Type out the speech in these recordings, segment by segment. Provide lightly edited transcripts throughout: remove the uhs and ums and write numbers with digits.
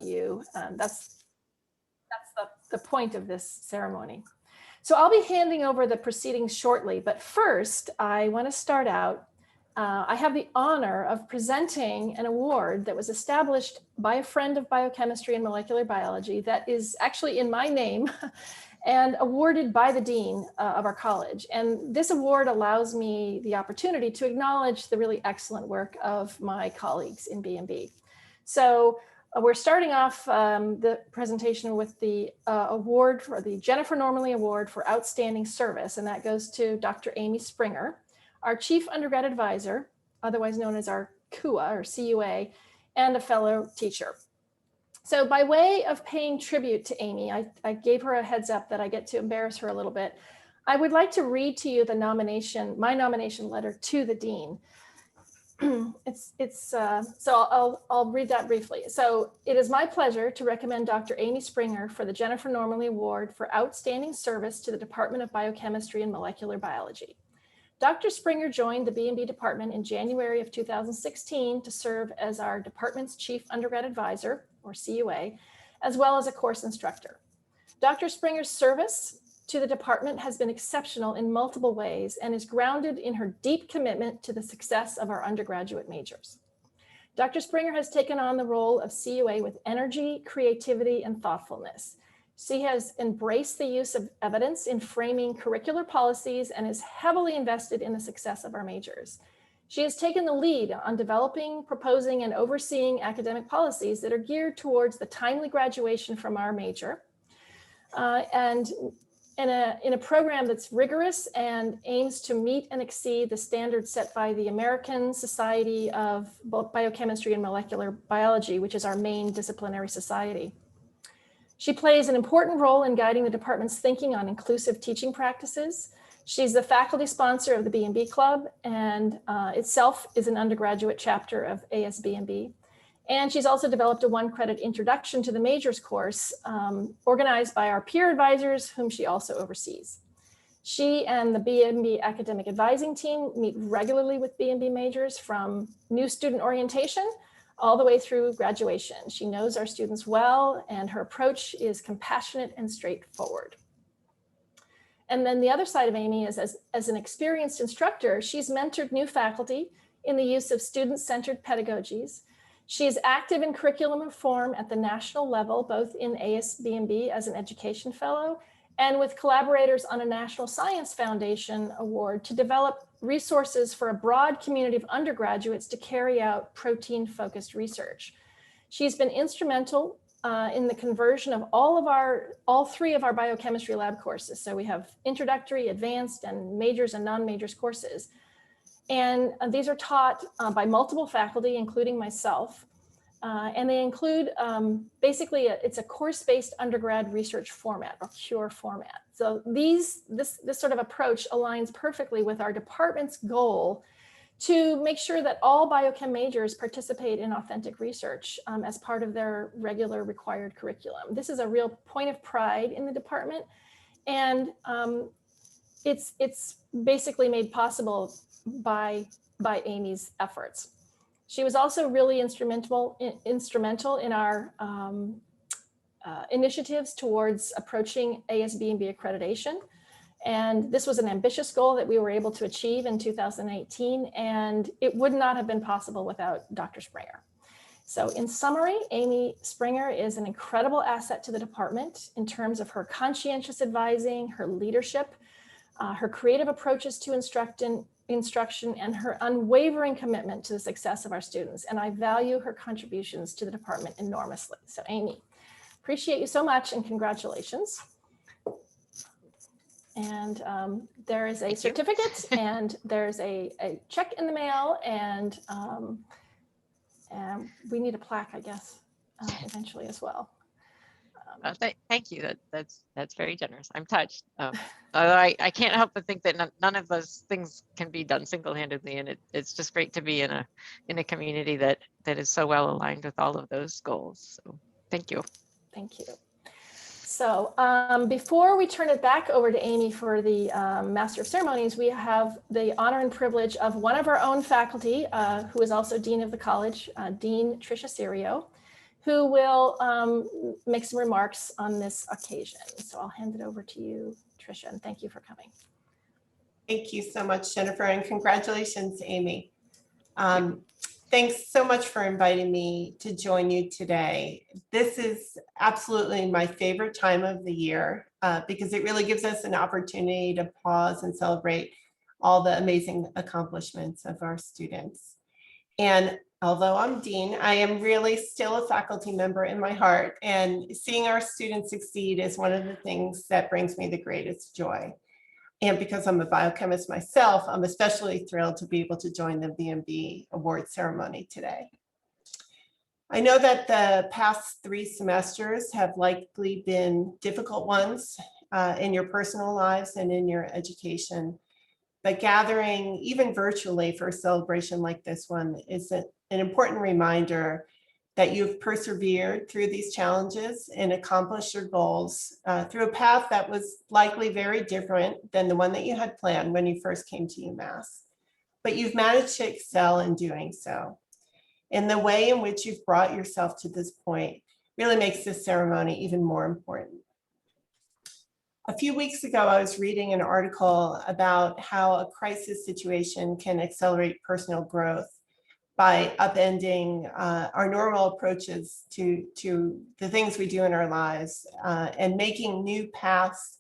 you. That's the point of this ceremony. So I'll be handing over the proceedings shortly, but first I want to start out. I have the honor of presenting an award that was established by a friend of biochemistry and molecular biology that is actually in my name and awarded by the dean of our college. And this award allows me the opportunity to acknowledge the really excellent work of my colleagues in BMB. So we're starting off the presentation with the award for the Jennifer Normally Award for Outstanding Service, and that goes to Dr. Amy Springer, our Chief Undergrad Advisor, otherwise known as our CUA or CUA, and a fellow teacher. So by way of paying tribute to Amy, I gave her a heads up that I get to embarrass her a little bit. I would like to read to you the nomination, my nomination letter to the dean. So I'll read that briefly. So it is my pleasure to recommend Dr. Amy Springer for the Jennifer Normally Award for Outstanding Service to the Department of Biochemistry and Molecular Biology. Dr. Springer joined the BMB department in January of 2016 to serve as our department's Chief Undergrad Advisor, or CUA, as well as a course instructor. Dr. Springer's service to the department has been exceptional in multiple ways and is grounded in her deep commitment to the success of our undergraduate majors. Dr. Springer has taken on the role of CUA with energy, creativity, and thoughtfulness. She has embraced the use of evidence in framing curricular policies and is heavily invested in the success of our majors. She has taken the lead on developing, proposing, and overseeing academic policies that are geared towards the timely graduation from our major, and in a program that's rigorous and aims to meet and exceed the standards set by the American Society of Biochemistry and Molecular Biology, which is our main disciplinary society. She plays an important role in guiding the department's thinking on inclusive teaching practices. She's the faculty sponsor of the BMB Club and itself is an undergraduate chapter of ASBMB. And she's also developed a one-credit introduction to the majors course organized by our peer advisors, whom she also oversees. She and the BMB academic advising team meet regularly with BMB majors from new student orientation all the way through graduation. She knows our students well, and her approach is compassionate and straightforward. And then the other side of Amy is as an experienced instructor, she's mentored new faculty in the use of student-centered pedagogies. She is active in curriculum reform at the national level, both in ASBMB as an education fellow and with collaborators on a National Science Foundation award to develop resources for a broad community of undergraduates to carry out protein-focused research. She's been instrumental in the conversion of all three of our biochemistry lab courses. So we have introductory, advanced, and majors and non-majors courses. And these are taught by multiple faculty, including myself. And they include, basically, it's a course-based undergrad research format or CURE format. So this sort of approach aligns perfectly with our department's goal to make sure that all biochem majors participate in authentic research as part of their regular required curriculum. This is a real point of pride in the department. And it's basically made possible by Amy's efforts. She was also really instrumental in our initiatives towards approaching ASBMB accreditation. And this was an ambitious goal that we were able to achieve in 2018, and it would not have been possible without Dr. Springer. So in summary, Amy Springer is an incredible asset to the department in terms of her conscientious advising, her leadership, her creative approaches to instruction, and her unwavering commitment to the success of our students. And I value her contributions to the department enormously. So Amy, appreciate you so much and congratulations. And there is a certificate and there's a check in the mail, and we need a plaque, I guess, eventually as well. Thank you. That's very generous. I'm touched. Although I can't help but think that none of those things can be done single-handedly, and it's just great to be in a community that is so well aligned with all of those goals. So thank you. Thank you. So before we turn it back over to Amy for the Master of Ceremonies, we have the honor and privilege of one of our own faculty, who is also Dean of the College, Dean Tricia Serio, who will make some remarks on this occasion. So I'll hand it over to you, Tricia, and thank you for coming. Thank you so much, Jennifer, and congratulations, Amy. Thanks so much for inviting me to join you today. This is absolutely my favorite time of the year because it really gives us an opportunity to pause and celebrate all the amazing accomplishments of our students. And although I'm dean, I am really still a faculty member in my heart, and seeing our students succeed is one of the things that brings me the greatest joy. And because I'm a biochemist myself, I'm especially thrilled to be able to join the BMB Award Ceremony today. I know that the past 3 semesters have likely been difficult ones in your personal lives and in your education, but gathering even virtually for a celebration like this one is an important reminder that you've persevered through these challenges and accomplished your goals through a path that was likely very different than the one that you had planned when you first came to UMass. But you've managed to excel in doing so. And the way in which you've brought yourself to this point really makes this ceremony even more important. A few weeks ago, I was reading an article about how a crisis situation can accelerate personal growth by upending our normal approaches to the things we do in our lives and making new paths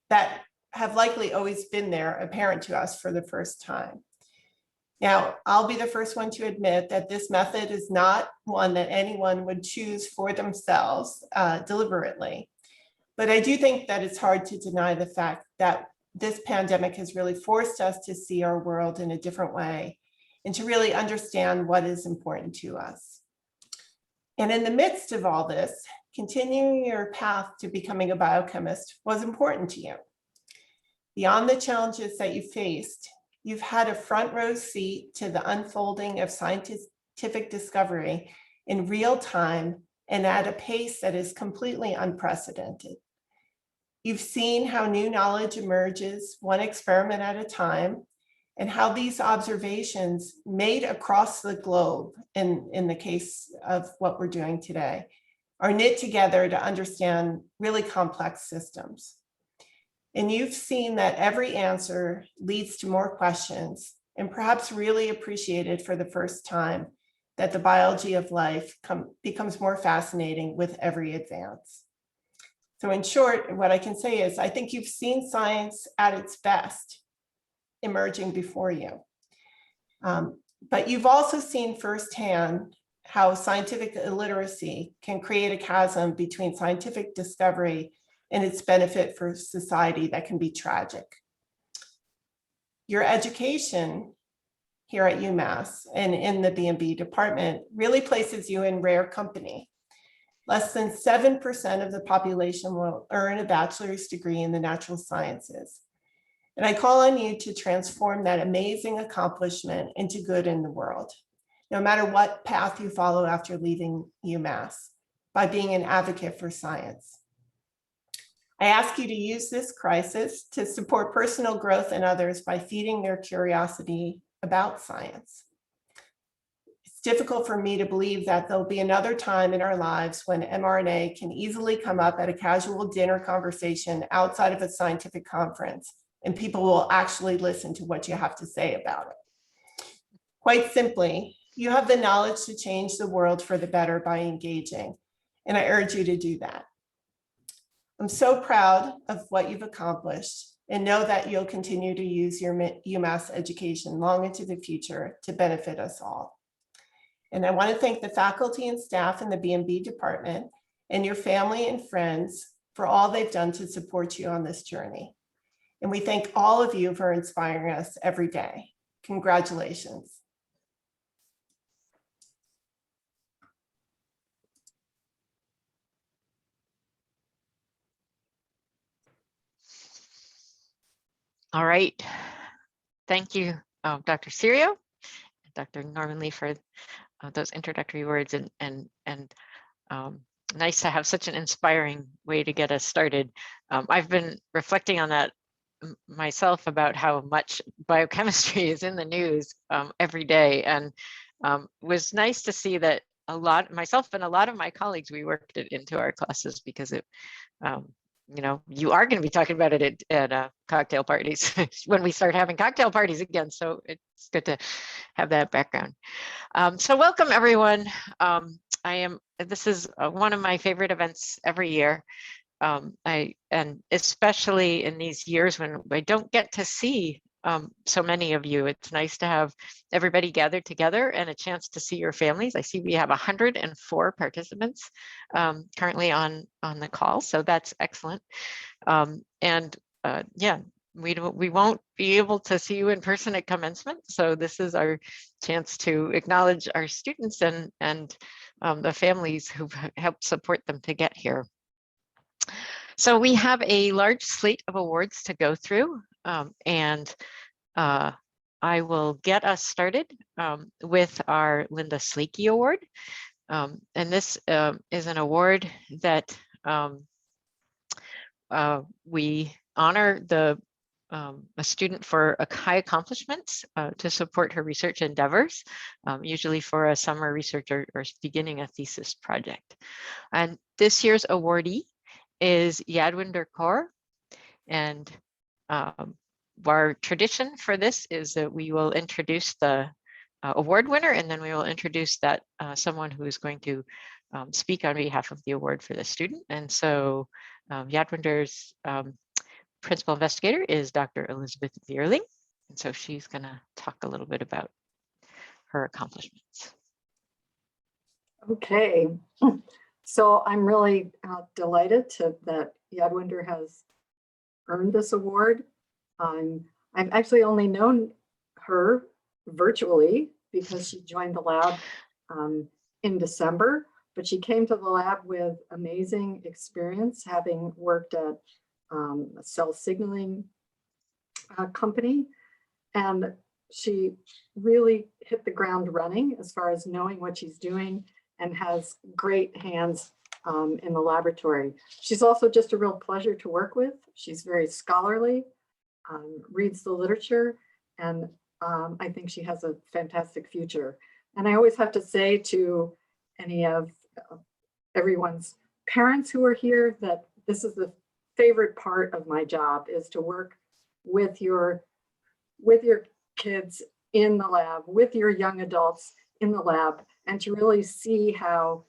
that have likely always been there apparent to us for the first time. Now, I'll be the first one to admit that this method is not one that anyone would choose for themselves deliberately. But I do think that it's hard to deny the fact that this pandemic has really forced us to see our world in a different way and to really understand what is important to us. And in the midst of all this, continuing your path to becoming a biochemist was important to you. Beyond the challenges that you faced, you've had a front row seat to the unfolding of scientific discovery in real time and at a pace that is completely unprecedented. You've seen how new knowledge emerges one experiment at a time, and how these observations made across the globe, in the case of what we're doing today, are knit together to understand really complex systems. And you've seen that every answer leads to more questions, and perhaps really appreciated for the first time that the biology of life becomes more fascinating with every advance. So in short, what I can say is I think you've seen science at its best emerging before you. But you've also seen firsthand how scientific illiteracy can create a chasm between scientific discovery and its benefit for society that can be tragic. Your education here at UMass and in the BMB department really places you in rare company. Less than 7% of the population will earn a bachelor's degree in the natural sciences. And I call on you to transform that amazing accomplishment into good in the world, no matter what path you follow after leaving UMass, by being an advocate for science. I ask you to use this crisis to support personal growth in others by feeding their curiosity about science. It's difficult for me to believe that there'll be another time in our lives when mRNA can easily come up at a casual dinner conversation outside of a scientific conference, and people will actually listen to what you have to say about it. Quite simply, you have the knowledge to change the world for the better by engaging, and I urge you to do that. I'm so proud of what you've accomplished and know that you'll continue to use your UMass education long into the future to benefit us all. And I want to thank the faculty and staff in the BMB department and your family and friends for all they've done to support you on this journey. And we thank all of you for inspiring us every day. Congratulations. All right. Thank you, Dr. Serio, Dr. Nora Lee, for those introductory words, and nice to have such an inspiring way to get us started. I've been reflecting on that myself about how much biochemistry is in the news every day, and it was nice to see that myself and a lot of my colleagues, we worked it into our classes because it, you know, you are going to be talking about it at cocktail parties when we start having cocktail parties again. So it's good to have that background. So welcome everyone. This is one of my favorite events every year. And especially in these years when I don't get to see so many of you, it's nice to have everybody gathered together and a chance to see your families. I see we have 104 participants currently on the call, so that's excellent. Yeah, we won't be able to see you in person at commencement, so this is our chance to acknowledge our students and the families who've helped support them to get here. So we have a large slate of awards to go through, and I will get us started with our Linda Sleeky Award. And this is an award that we honor a student for high accomplishments to support her research endeavors, usually for a summer research or beginning a thesis project. And this year's awardee is Yadwinder Kaur, and our tradition for this is that we will introduce the award winner, and then we will introduce that someone who is going to speak on behalf of the award for the student. And so Yadwinder's principal investigator is Dr. Elizabeth Berling, and so she's going to talk a little bit about her accomplishments. Okay. So I'm really delighted that Yadwinder has earned this award. I've actually only known her virtually because she joined the lab in December, but she came to the lab with amazing experience, having worked at a cell signaling company. And she really hit the ground running as far as knowing what she's doing and has great hands in the laboratory. She's also just a real pleasure to work with. She's very scholarly, reads the literature, and I think she has a fantastic future. And I always have to say to any of everyone's parents who are here that this is the favorite part of my job, is to work with your kids in the lab, with your young adults in the lab, and to really see how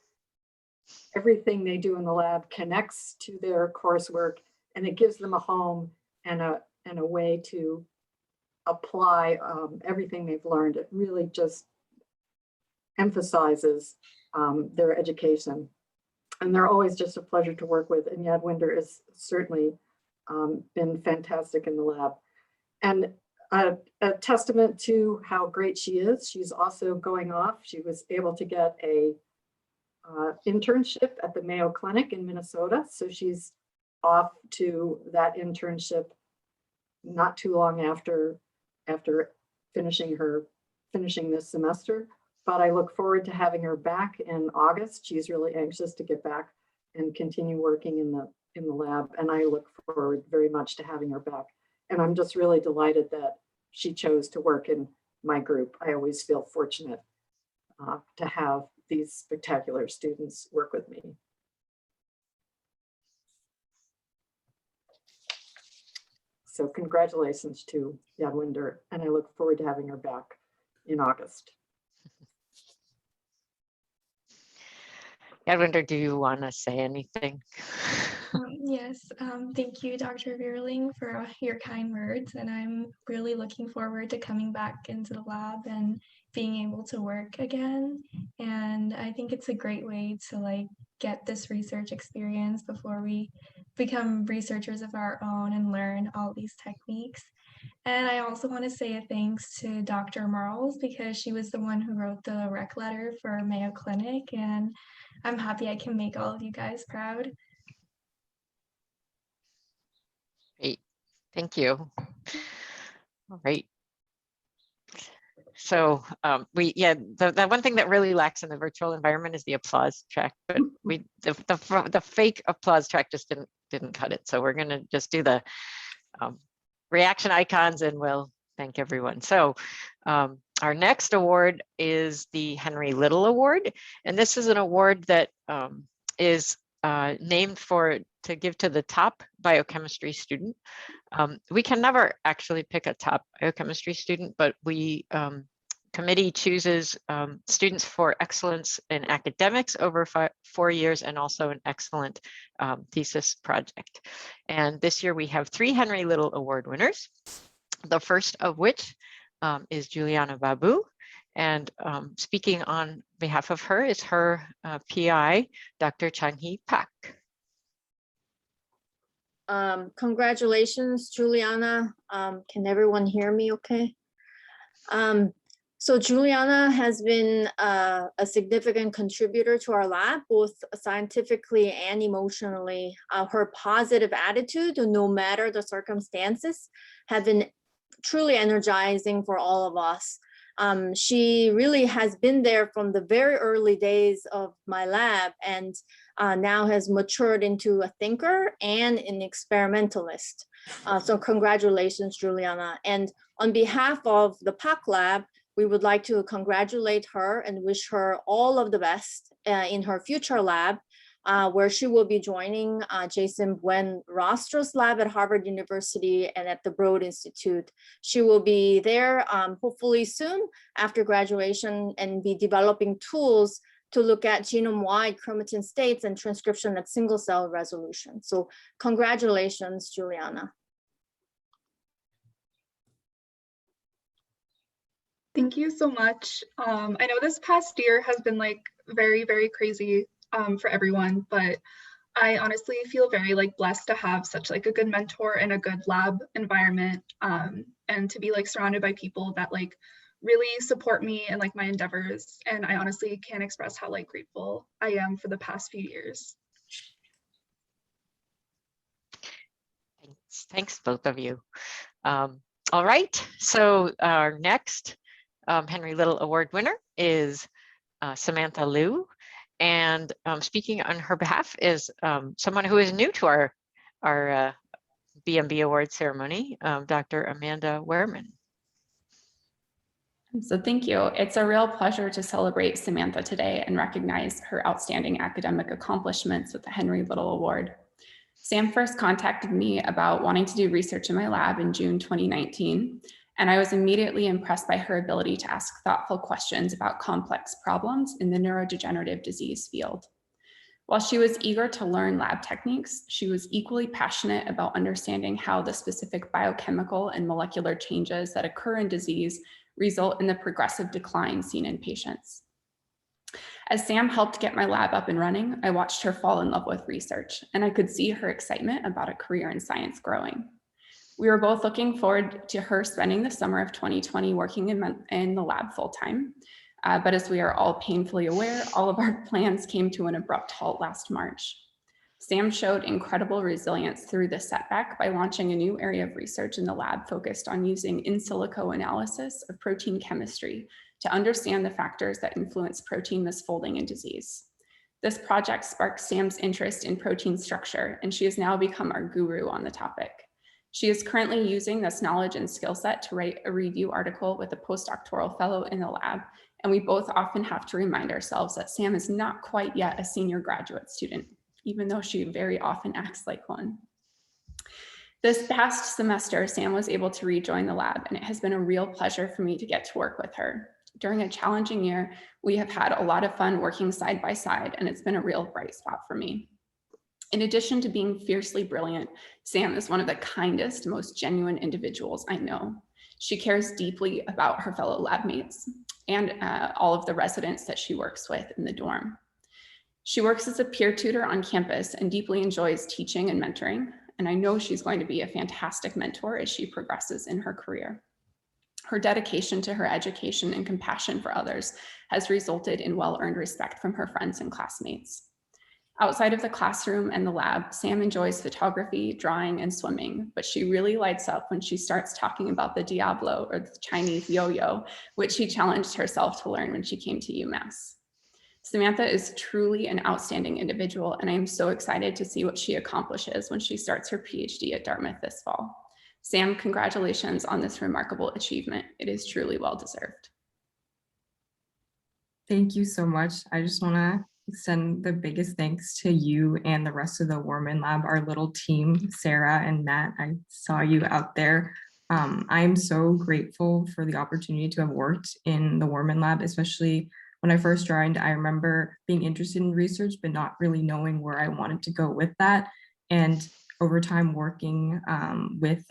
everything they do in the lab connects to their coursework, and it gives them a home and a way to apply everything they've learned. It really just emphasizes their education. And they're always just a pleasure to work with. And Yadwinder has certainly been fantastic in the lab. And a testament to how great she is, she's also going off. She was able to get a internship at the Mayo Clinic in Minnesota. So she's off to that internship not too long after finishing this semester. But I look forward to having her back in August. She's really anxious to get back and continue working in the lab. And I look forward very much to having her back. And I'm just really delighted that she chose to work in my group. I always feel fortunate to have these spectacular students work with me. So congratulations to Yadwinder, and I look forward to having her back in August. Yadwinder, do you want to say anything? Yes, thank you, Dr. Berling, for your kind words, and I'm really looking forward to coming back into the lab and being able to work again. And I think it's a great way to get this research experience before we become researchers of our own and learn all these techniques. And I also want to say a thanks to Dr. Marles, because she was the one who wrote the rec letter for Mayo Clinic, and I'm happy I can make all of you guys proud. Great, thank you. All right. So the one thing that really lacks in the virtual environment is the applause track, but the fake applause track just didn't cut it. So we're gonna just do the reaction icons and we'll thank everyone. So Our next award is the Henry Little Award, and this is an award that is named to give to the top biochemistry student. We can never actually pick a top biochemistry student, but we committee chooses students for excellence in academics over 4 years and also an excellent thesis project. And this year we have 3 Henry Little Award winners, the first of which is Juliana Babu. And speaking on behalf of her is her PI, Dr. Chang-hee Pak. Congratulations, Juliana. Can everyone hear me okay? So Juliana has been a significant contributor to our lab, both scientifically and emotionally. Her positive attitude, no matter the circumstances, have been truly energizing for all of us. She really has been there from the very early days of my lab and now has matured into a thinker and an experimentalist. So congratulations, Juliana. And on behalf of the PAC lab, we would like to congratulate her and wish her all of the best in her future lab, where she will be joining JiaBin Huang Rostra's lab at Harvard University and at the Broad Institute. She will be there hopefully soon after graduation and be developing tools to look at genome-wide chromatin states and transcription at single cell resolution. So congratulations, Juliana. Thank you so much. I know this past year has been like very, very crazy for everyone, but I honestly feel very blessed to have such a good mentor and a good lab environment, and to be surrounded by people that really support me and my endeavors. And I honestly can't express how grateful I am for the past few years. Thanks both of you. All right, so our next Henry Little Award winner is Samantha Lieu. And speaking on her behalf is someone who is new to our BMB Award Ceremony, Dr. Amanda Wehrman. So thank you. It's a real pleasure to celebrate Samantha today and recognize her outstanding academic accomplishments with the Henry Little Award. Sam first contacted me about wanting to do research in my lab in June 2019, and I was immediately impressed by her ability to ask thoughtful questions about complex problems in the neurodegenerative disease field. While she was eager to learn lab techniques, she was equally passionate about understanding how the specific biochemical and molecular changes that occur in disease result in the progressive decline seen in patients. As Sam helped get my lab up and running, I watched her fall in love with research, and I could see her excitement about a career in science growing. We were both looking forward to her spending the summer of 2020 working in the lab full-time. But as we are all painfully aware, all of our plans came to an abrupt halt last March. Sam showed incredible resilience through this setback by launching a new area of research in the lab focused on using in silico analysis of protein chemistry to understand the factors that influence protein misfolding in disease. This project sparked Sam's interest in protein structure, and she has now become our guru on the topic. She is currently using this knowledge and skill set to write a review article with a postdoctoral fellow in the lab, and we both often have to remind ourselves that Sam is not quite yet a senior graduate student, even though she very often acts like one. This past semester, Sam was able to rejoin the lab, and it has been a real pleasure for me to get to work with her. During a challenging year, we have had a lot of fun working side by side, and it's been a real bright spot for me. In addition to being fiercely brilliant, Sam is one of the kindest, most genuine individuals I know. She cares deeply about her fellow lab mates and all of the residents that she works with in the dorm. She works as a peer tutor on campus and deeply enjoys teaching and mentoring, and I know she's going to be a fantastic mentor as she progresses in her career. Her dedication to her education and compassion for others has resulted in well-earned respect from her friends and classmates. Outside of the classroom and the lab, Sam enjoys photography, drawing, and swimming, but she really lights up when she starts talking about the Diablo, or the Chinese yo-yo, which she challenged herself to learn when she came to UMass. Samantha is truly an outstanding individual, and I am so excited to see what she accomplishes when she starts her PhD at Dartmouth this fall. Sam, congratulations on this remarkable achievement. It is truly well-deserved. Thank you so much. I just want to extend the biggest thanks to you and the rest of the Warman Lab, our little team, Sarah and Matt. I saw you out there. I'm so grateful for the opportunity to have worked in the Warman Lab, especially when I first joined. I remember being interested in research, but not really knowing where I wanted to go with that. And over time working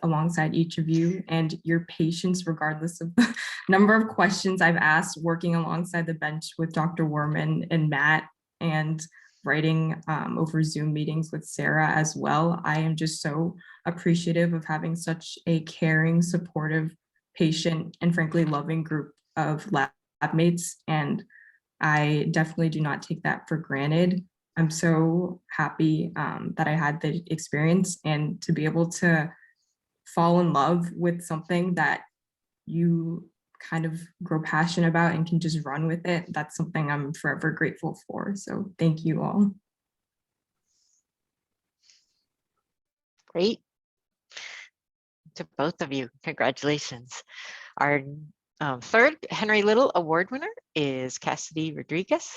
alongside each of you and your patience, regardless of the number of questions I've asked, working alongside the bench with Dr. Warman and Matt, and writing over Zoom meetings with Sarah as well. I am just so appreciative of having such a caring, supportive, patient, and frankly loving group of lab mates. And I definitely do not take that for granted. I'm so happy that I had the experience and to be able to fall in love with something that you kind of grow passionate about and can just run with it. That's something I'm forever grateful for. So thank you all. Great. To both of you, congratulations. Our third Henry Little Award winner is Cassie Rodriguez.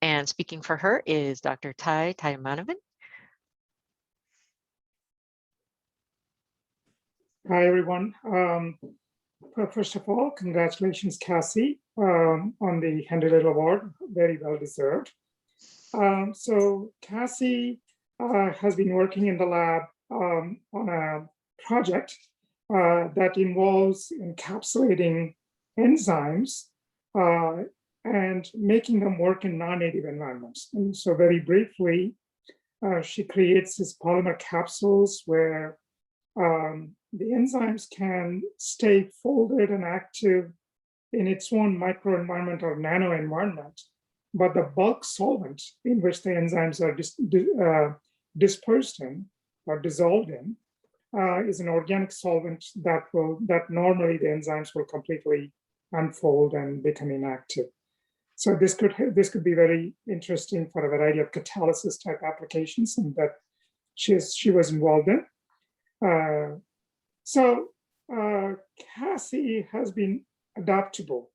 And speaking for her is Dr. Tai Tayamanovan. Hi, everyone. First of all, congratulations, Cassie, on the Henry Little Award. Very well deserved. So Cassie has been working in the lab on a project that involves encapsulating enzymes and making them work in non-native environments. And so very briefly, she creates these polymer capsules where the enzymes can stay folded and active in its own microenvironment or nano environment, but the bulk solvent in which the enzymes are dispersed in or dissolved in is an organic solvent that normally the enzymes will completely unfold and become inactive. So this could be very interesting for a variety of catalysis type applications, and that she was involved in. So Cassie has been adaptable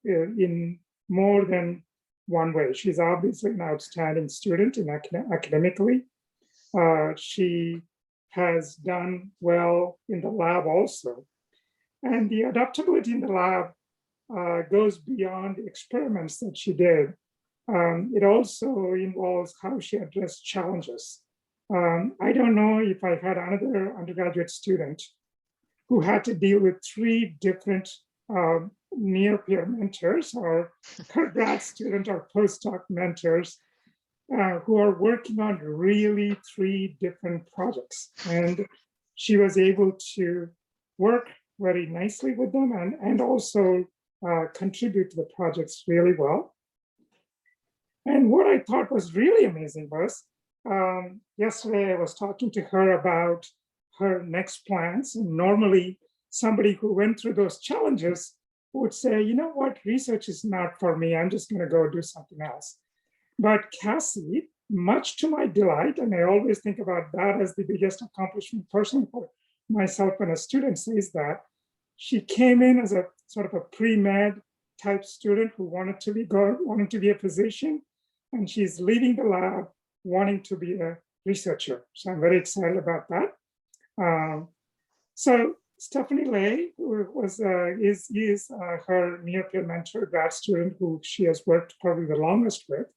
in more than one way. She's obviously an outstanding student academically. She has done well in the lab also. And the adaptability in the lab goes beyond the experiments that she did. It also involves how she addressed challenges. I don't know if I had another undergraduate student who had to deal with 3 different near-peer mentors, or her grad student or postdoc mentors, who are working on really 3 different projects. And she was able to work very nicely with them and also contribute to the projects really well. And what I thought was really amazing was, yesterday I was talking to her about her next plans. And normally somebody who went through those challenges would say, you know what, research is not for me. I'm just going to go do something else. But Cassie, much to my delight, and I always think about that as the biggest accomplishment personally for myself when a student says that, she came in as a sort of a pre-med type student who wanted to be a physician, and she's leaving the lab wanting to be a researcher. So I'm very excited about that. So Stephanie Lay, who is her near-peer mentor, grad student who she has worked probably the longest with.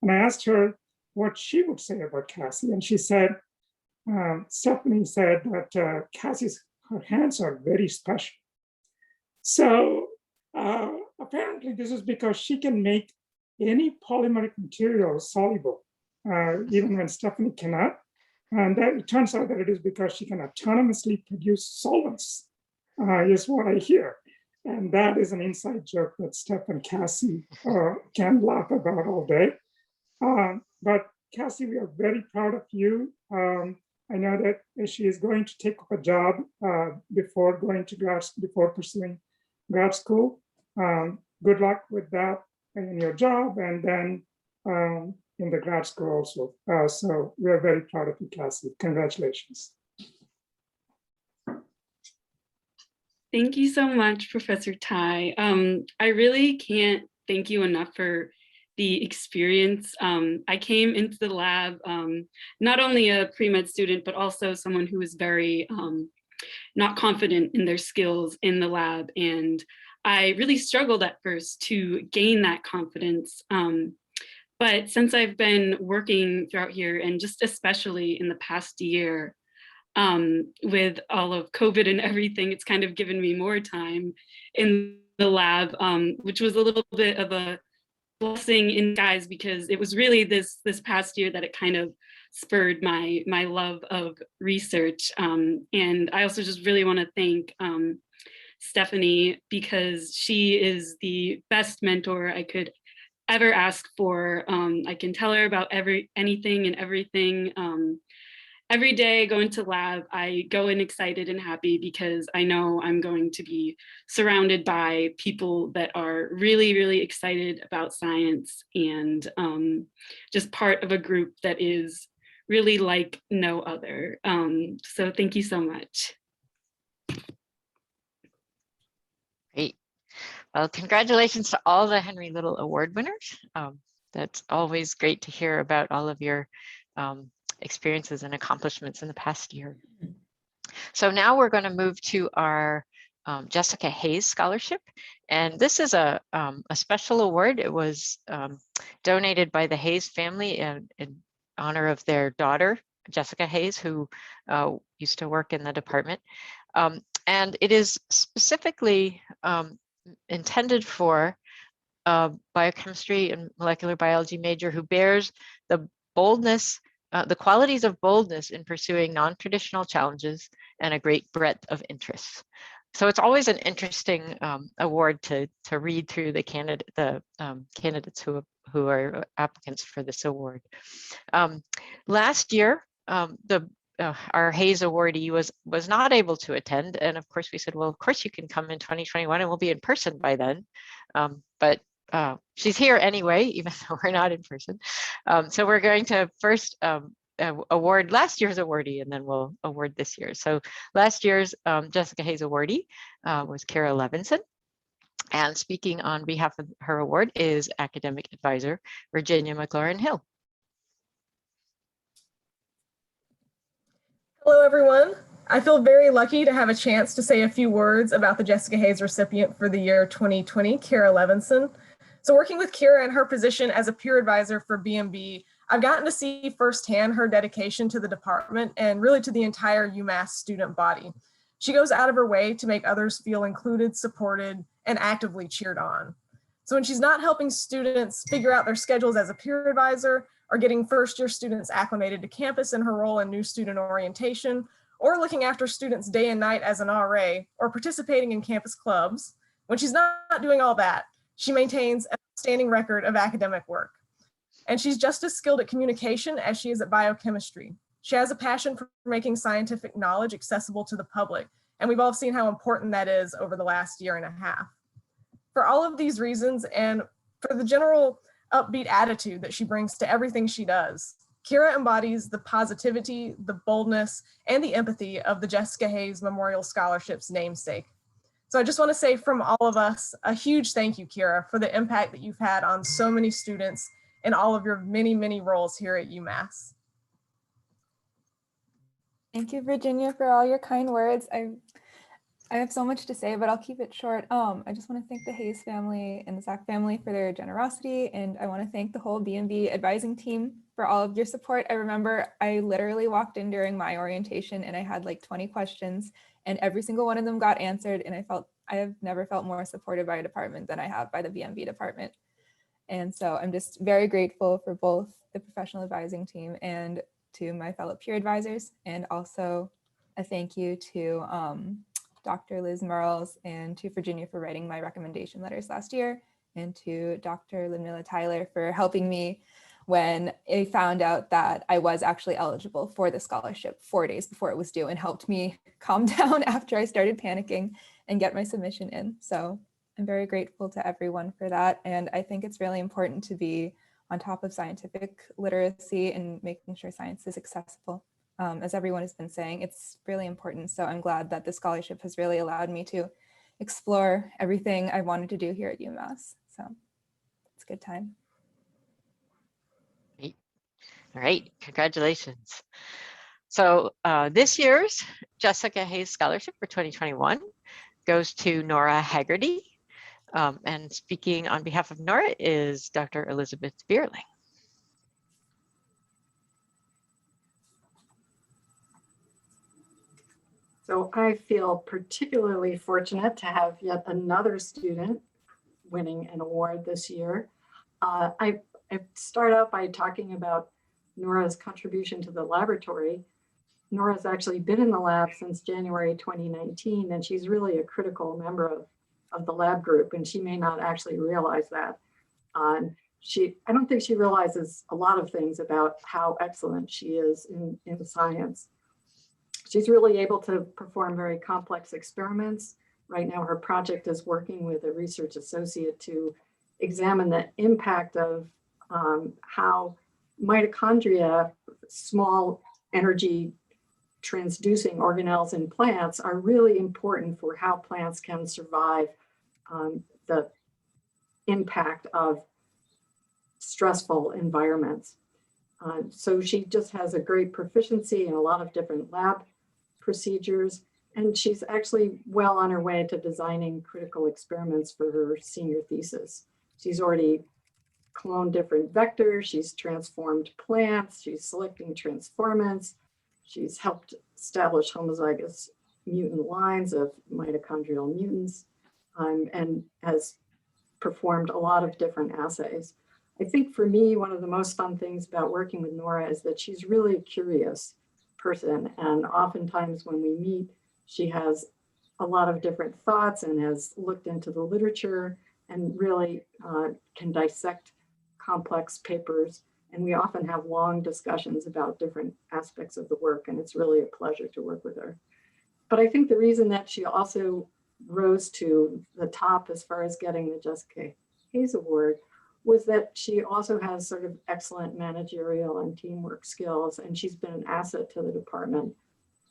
And I asked her what she would say about Cassie. And she said, Stephanie said that her hands are very special. So apparently this is because she can make any polymeric material soluble, even when Stephanie cannot. And that it turns out that it is because she can autonomously produce solvents, is what I hear. And that is an inside joke that Steph and Cassie can laugh about all day. But Cassie, we are very proud of you. I know that she is going to take up a job before pursuing grad school. Good luck with that in your job, and then in the grad school also. So we're very proud of you, Cassie. Congratulations. Thank you so much, Professor Tai. I really can't thank you enough for the experience. I came into the lab, not only a pre-med student, but also someone who was very not confident in their skills in the lab. And I really struggled at first to gain that confidence. But since I've been working throughout here, and just especially in the past year, with all of COVID and everything, it's kind of given me more time in the lab, which was a little bit of a blessing in disguise, because it was really this past year that it kind of spurred my love of research. And I also just really want to thank Stephanie, because she is the best mentor I could ever ask for. I can tell her about anything and everything. Every day I go into lab, I go in excited and happy because I know I'm going to be surrounded by people that are really, really excited about science, and just part of a group that is really like no other. So thank you so much. Great. Well, congratulations to all the Henry Little Award winners. That's always great to hear about all of your experiences and accomplishments in the past year. So now we're going to move to our Jessica Hayes Scholarship. And this is a special award. It was donated by the Hayes family in honor of their daughter, Jessica Hayes, who used to work in the department. And it is specifically intended for a biochemistry and molecular biology major who bears the boldness, the qualities of boldness in pursuing non-traditional challenges and a great breadth of interests. So it's always an interesting award to read through the candidates who are applicants for this award. Last year, our Hayes awardee was not able to attend, and of course we said, well, of course you can come in 2021 and we'll be in person by then. But she's here anyway, even though we're not in person. So we're going to first award last year's awardee, and then we'll award this year. So last year's Jessica Hayes awardee was Kara Levinson. And speaking on behalf of her award is academic advisor Virginia McLaurin-Hill. Hello, everyone. I feel very lucky to have a chance to say a few words about the Jessica Hayes recipient for the year 2020, Kara Levinson. So working with Kara in her position as a peer advisor for BMB, I've gotten to see firsthand her dedication to the department and really to the entire UMass student body. She goes out of her way to make others feel included, supported, and actively cheered on. So when she's not helping students figure out their schedules as a peer advisor, or getting first-year students acclimated to campus in her role in new student orientation, or looking after students day and night as an RA, or participating in campus clubs, when she's not doing all that, she maintains an outstanding record of academic work. And she's just as skilled at communication as she is at biochemistry. She has a passion for making scientific knowledge accessible to the public, and we've all seen how important that is over the last year and a half. For all of these reasons, and for the general upbeat attitude that she brings to everything she does, Kara embodies the positivity, the boldness, and the empathy of the Jessica Hayes Memorial Scholarship's namesake. So I just want to say from all of us, a huge thank you, Kara, for the impact that you've had on so many students in all of your many, many roles here at UMass. Thank you, Virginia, for all your kind words. I have so much to say, but I'll keep it short. I just want to thank the Hayes family and the Zach family for their generosity, and I want to thank the whole BMB advising team for all of your support. I remember I literally walked in during my orientation and I had like 20 questions, and every single one of them got answered, and I have never felt more supported by a department than I have by the BMB department. And so I'm just very grateful for both the professional advising team and to my fellow peer advisors, and also a thank you to Dr. Liz Merles and to Virginia for writing my recommendation letters last year, and to Dr. Linmilla Tyler for helping me when I found out that I was actually eligible for the scholarship 4 days before it was due, and helped me calm down after I started panicking and get my submission in. So I'm very grateful to everyone for that. And I think it's really important to be on top of scientific literacy and making sure science is accessible. As everyone has been saying, it's really important. So I'm glad that the scholarship has really allowed me to explore everything I wanted to do here at UMass. So it's a good time. Great. All right, congratulations. So this year's Jessica Hayes Scholarship for 2021 goes to Nora Haggerty. And speaking on behalf of Nora is Dr. Elizabeth Berling. So I feel particularly fortunate to have yet another student winning an award this year. I start out by talking about Nora's contribution to the laboratory. Nora's actually been in the lab since January 2019, and she's really a critical member of the lab group, and she may not actually realize that. I don't think she realizes a lot of things about how excellent she is in science. She's really able to perform very complex experiments. Right now, her project is working with a research associate to examine the impact of how mitochondria, small energy transducing organelles in plants, are really important for how plants can survive the impact of stressful environments. So she just has a great proficiency in a lot of different lab procedures, and she's actually well on her way to designing critical experiments for her senior thesis. She's already cloned different vectors, she's transformed plants, she's selecting transformants, she's helped establish homozygous mutant lines of mitochondrial mutants, and has performed a lot of different assays. I think for me, one of the most fun things about working with Nora is that she's really a curious person. And oftentimes when we meet, she has a lot of different thoughts and has looked into the literature and really can dissect complex papers. And we often have long discussions about different aspects of the work, and it's really a pleasure to work with her. But I think the reason that she also rose to the top as far as getting the Jessica Hayes Award was that she also has sort of excellent managerial and teamwork skills, and she's been an asset to the department.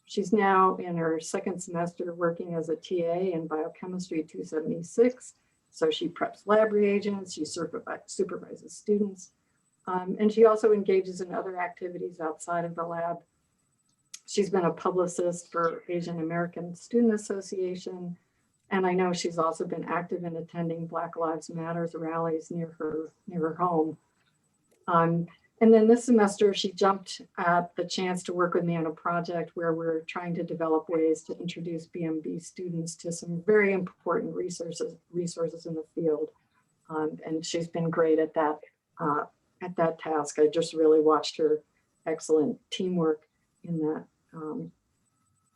She's now in her second semester working as a TA in Biochemistry 276. So she preps lab reagents, she supervises students, and she also engages in other activities outside of the lab. She's been a publicist for Asian American Student Association, and I know she's also been active in attending Black Lives Matters rallies near her home. And then this semester, she jumped at the chance to work with me on a project where we're trying to develop ways to introduce BMB students to some very important resources in the field. And she's been great at that task. I just really watched her excellent teamwork in that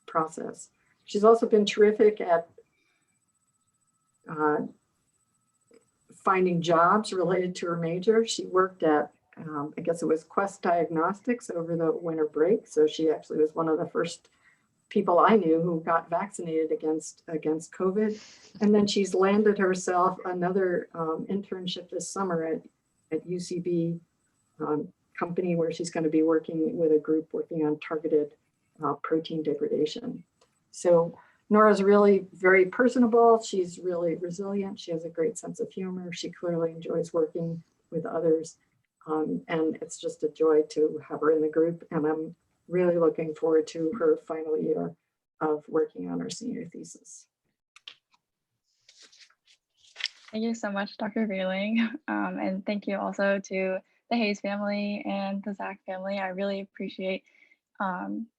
process. She's also been terrific at finding jobs related to her major. She worked at, I guess it was Quest Diagnostics over the winter break. So she actually was one of the first people I knew who got vaccinated against COVID. And then she's landed herself another internship this summer at UCB company where she's going to be working with a group working on targeted protein degradation. So Nora's really very personable. She's really resilient. She has a great sense of humor. She clearly enjoys working with others. And it's just a joy to have her in the group. And I'm really looking forward to her final year of working on her senior thesis. Thank you so much, Dr. Berling. And thank you also to the Hayes family and the Zach family. I really appreciate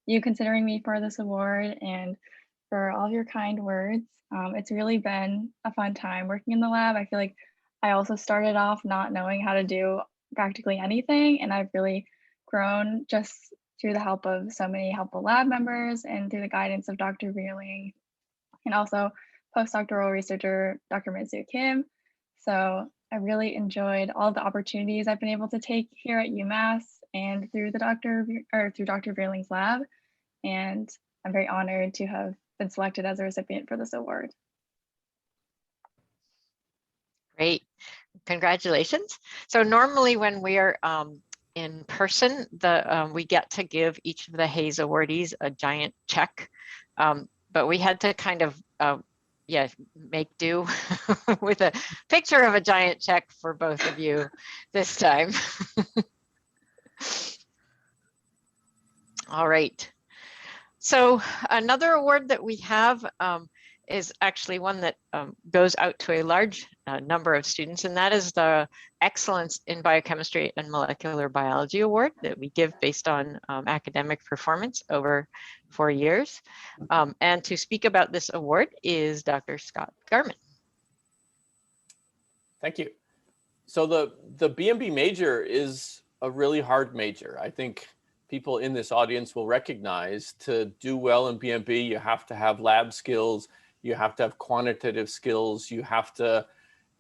you considering me for this award and for all of your kind words. It's really been a fun time working in the lab. I feel like I also started off not knowing how to do practically anything, and I've really grown just through the help of so many helpful lab members and through the guidance of Dr. Berling and also postdoctoral researcher Dr. Mitsu Kim. So I really enjoyed all the opportunities I've been able to take here at UMass and through Dr. Berling's lab. And I'm very honored to have been selected as a recipient for this award. Great, congratulations. So normally when we are in person, we get to give each of the Hayes awardees a giant check, but we had to kind of yeah, make do with a picture of a giant check for both of you this time. All right. So another award that we have is actually one that goes out to a large number of students, and that is the Excellence in Biochemistry and Molecular Biology Award that we give based on academic performance over 4 years. And to speak about this award is Dr. Scott Garman. Thank you. So the BMB major is a really hard major. I think people in this audience will recognize to do well in BMB, you have to have lab skills, you have to have quantitative skills, you have to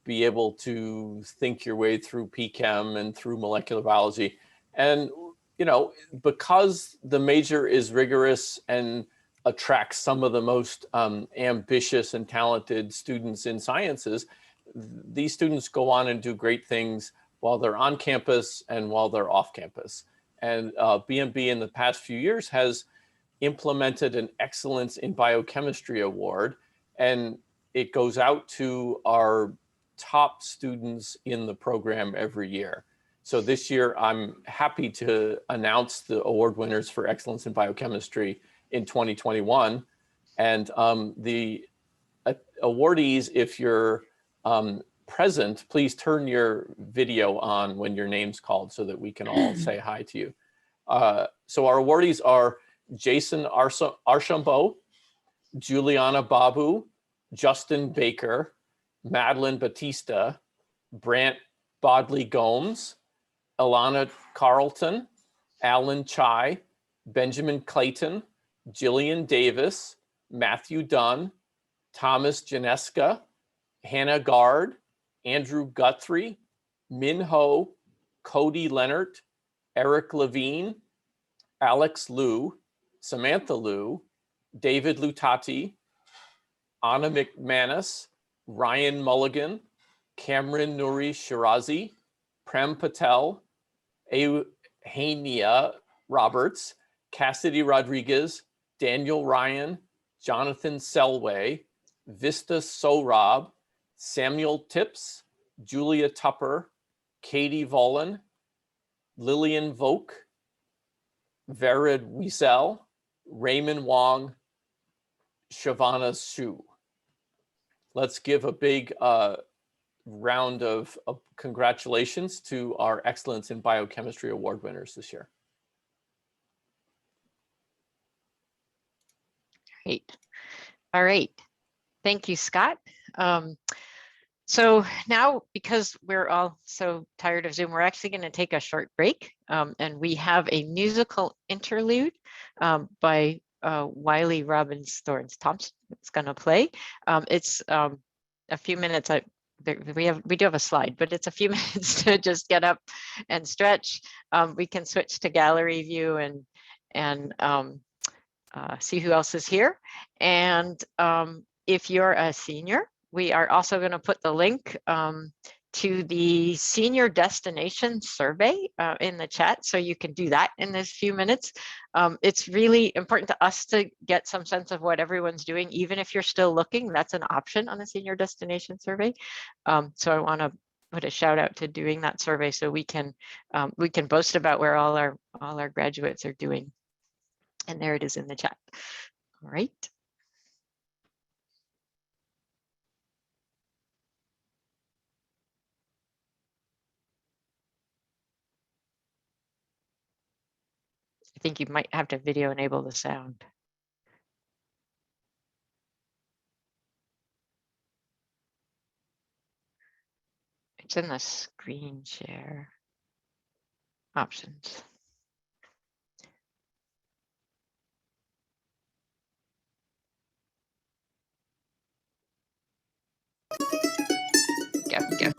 be able to think your way through PChem and through molecular biology. And, you know, because the major is rigorous and attracts some of the most ambitious and talented students in sciences, these students go on and do great things while they're on campus and while they're off campus. And BMB in the past few years has implemented an Excellence in Biochemistry Award, and it goes out to our top students in the program every year. So this year, I'm happy to announce the award winners for Excellence in Biochemistry in 2021. And the awardees, if you're present, please turn your video on when your name's called so that we can all say hi to you. So our awardees are Jason Archambault, Juliana Babu, Justin Baker, Madeline Batista, Brant Bodley Gomes, Ilana Carlton, Alan Chai, Benjamin Clayton, Jillian Davis, Matthew Dunn, Thomas Janeska, Hannah Gard, Andrew Guthrie, Min Ho, Cody Leonard, Eric Levine, Alex Lieu, Samantha Lieu, David Lutati, Anna McManus, Ryan Mulligan, Cameron Nuri Shirazi, Prem Patel, Hania Roberts, Cassidy Rodriguez, Daniel Ryan, Jonathan Selway, Vista Sohrab, Samuel Tips, Julia Tupper, Katie Vollen, Lillian Volk, Vered Wiesel, Raymond Wong, Shavana Shu. Let's give a big round of congratulations to our Excellence in Biochemistry Award winners this year. Great. All right. Thank you, Scott. So now, because we're all so tired of Zoom, we're actually going to take a short break, and we have a musical interlude by Wiley Robbins Thorns Thompson. It's going to play. It's a few minutes. We do have a slide, but it's a few minutes to just get up and stretch. We can switch to gallery view and see who else is here. And if you're a senior, we are also going to put the link to the senior destination survey in the chat, so you can do that in this few minutes. It's really important to us to get some sense of what everyone's doing, even if you're still looking. That's an option on the senior destination survey. So I want to put a shout out to doing that survey so we can boast about where all our graduates are doing. And there it is in the chat. All right. I think you might have to video enable the sound. It's in the screen share options. Go.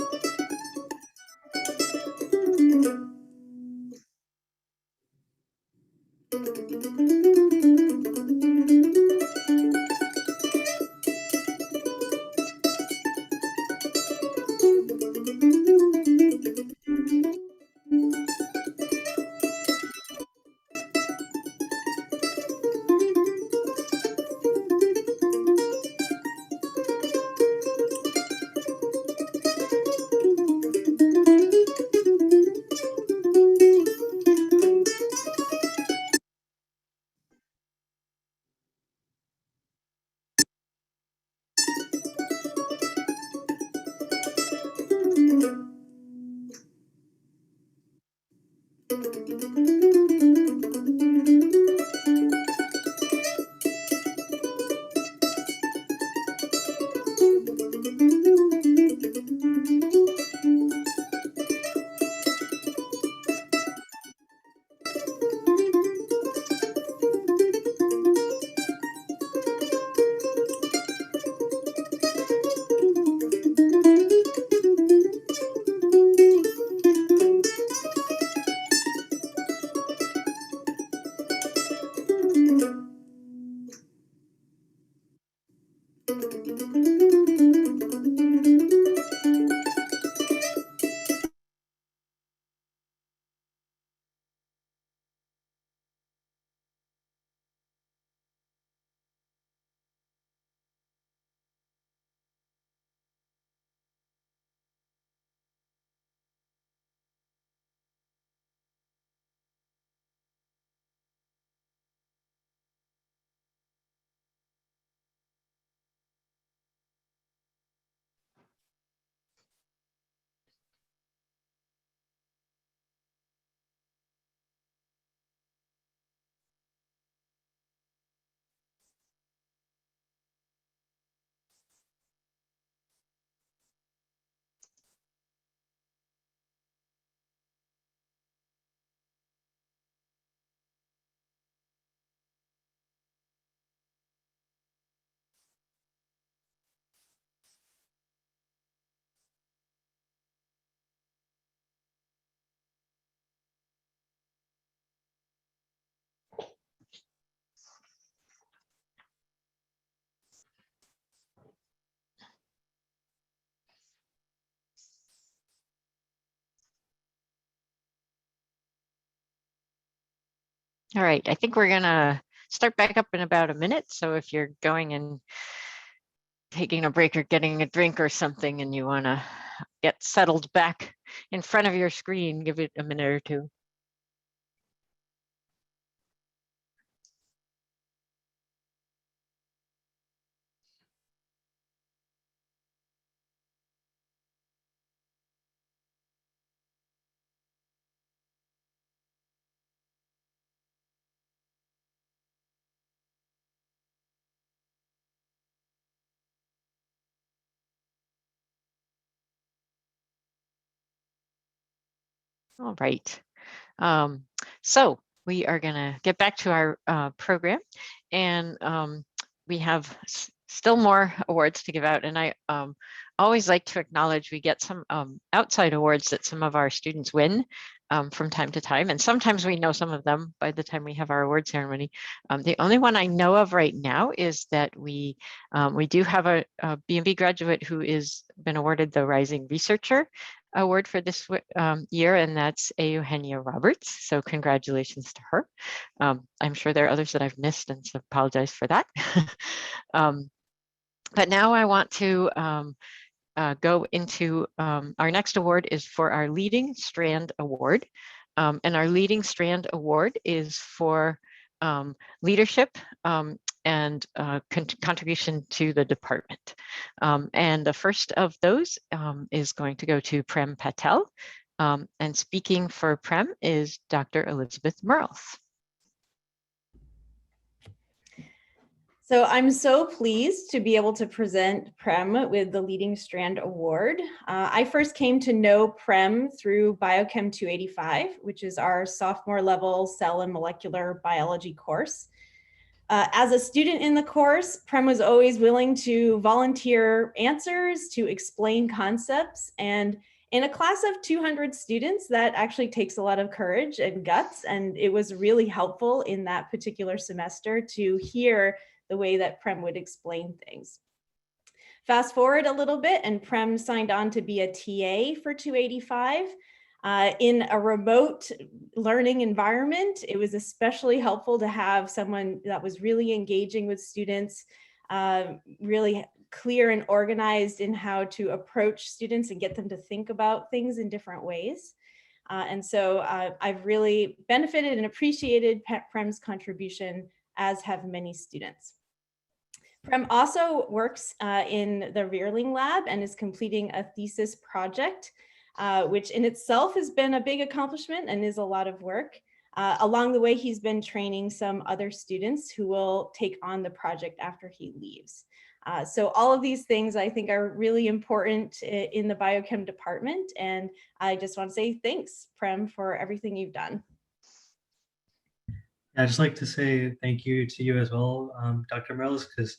All right, I think we're gonna start back up in about a minute. So if you're going and taking a break or getting a drink or something and you wanna get settled back in front of your screen, give it a minute or two. All right. So we are going to get back to our program, and we have still more awards to give out. And I always like to acknowledge we get some outside awards that some of our students win from time to time. And sometimes we know some of them by the time we have our award ceremony. The only one I know of right now is that we do have a BMB graduate who is been awarded the Rising Researcher Award for this year, and that's Eugenia Roberts. So congratulations to her. I'm sure there are others that I've missed, and so apologize for that. But now I want to go into our next award is for our Leading Strand Award. And our Leading Strand Award is for leadership and contribution to the department. And the first of those is going to go to Prem Patel. And speaking for Prem is Dr. Elizabeth Merles. So I'm so pleased to be able to present Prem with the Leading Strand Award. I first came to know Prem through Biochem 285, which is our sophomore level cell and molecular biology course. As a student in the course, Prem was always willing to volunteer answers, to explain concepts, and in a class of 200 students, that actually takes a lot of courage and guts, and it was really helpful in that particular semester to hear the way that Prem would explain things. Fast forward a little bit, and Prem signed on to be a TA for 285. In a remote learning environment, it was especially helpful to have someone that was really engaging with students, really clear and organized in how to approach students and get them to think about things in different ways. And so I've really benefited and appreciated Prem's contribution, as have many students. Prem also works in the Berling lab and is completing a thesis project, which in itself has been a big accomplishment and is a lot of work. Along the way, he's been training some other students who will take on the project after he leaves. So all of these things I think are really important in the biochem department. And I just want to say thanks, Prem, for everything you've done. I'd just like to say thank you to you as well, Dr. Merles, because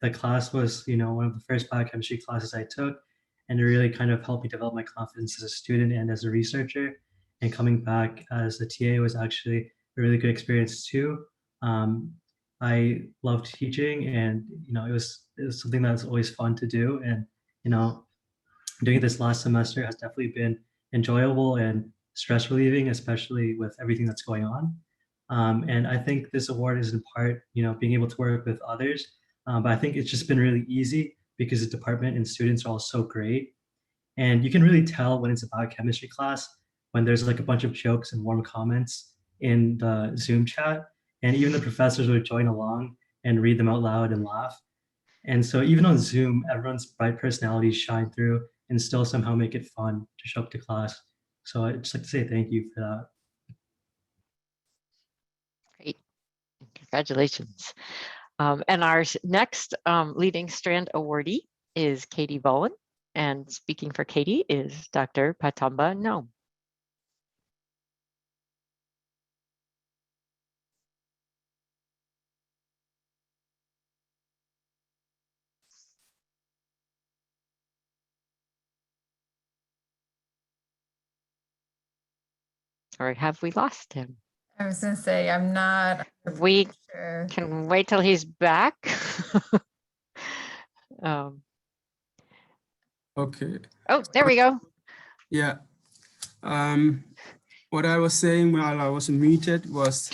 the class was, one of the first biochemistry classes I took, and it really kind of helped me develop my confidence as a student and as a researcher. And coming back as a TA was actually a really good experience too. I loved teaching, and it was something that was always fun to do. And doing it this last semester has definitely been enjoyable and stress relieving, especially with everything that's going on. And I think this award is in part, being able to work with others. But I think it's just been really easy because the department and students are all so great. And you can really tell when it's a biochemistry class, when there's like a bunch of jokes and warm comments in the Zoom chat. And even the professors would join along and read them out loud and laugh. And so even on Zoom, everyone's bright personalities shine through and still somehow make it fun to show up to class. So I'd just like to say thank you for that. Great, congratulations. And our next Leading Strand awardee is Katie Bowen, and speaking for Katie is Dr. Patamba Noam. Or have we lost him? I was going to say, I'm not We sure. Can wait till he's back. Okay. Oh, there we go. Yeah. what I was saying while I was muted was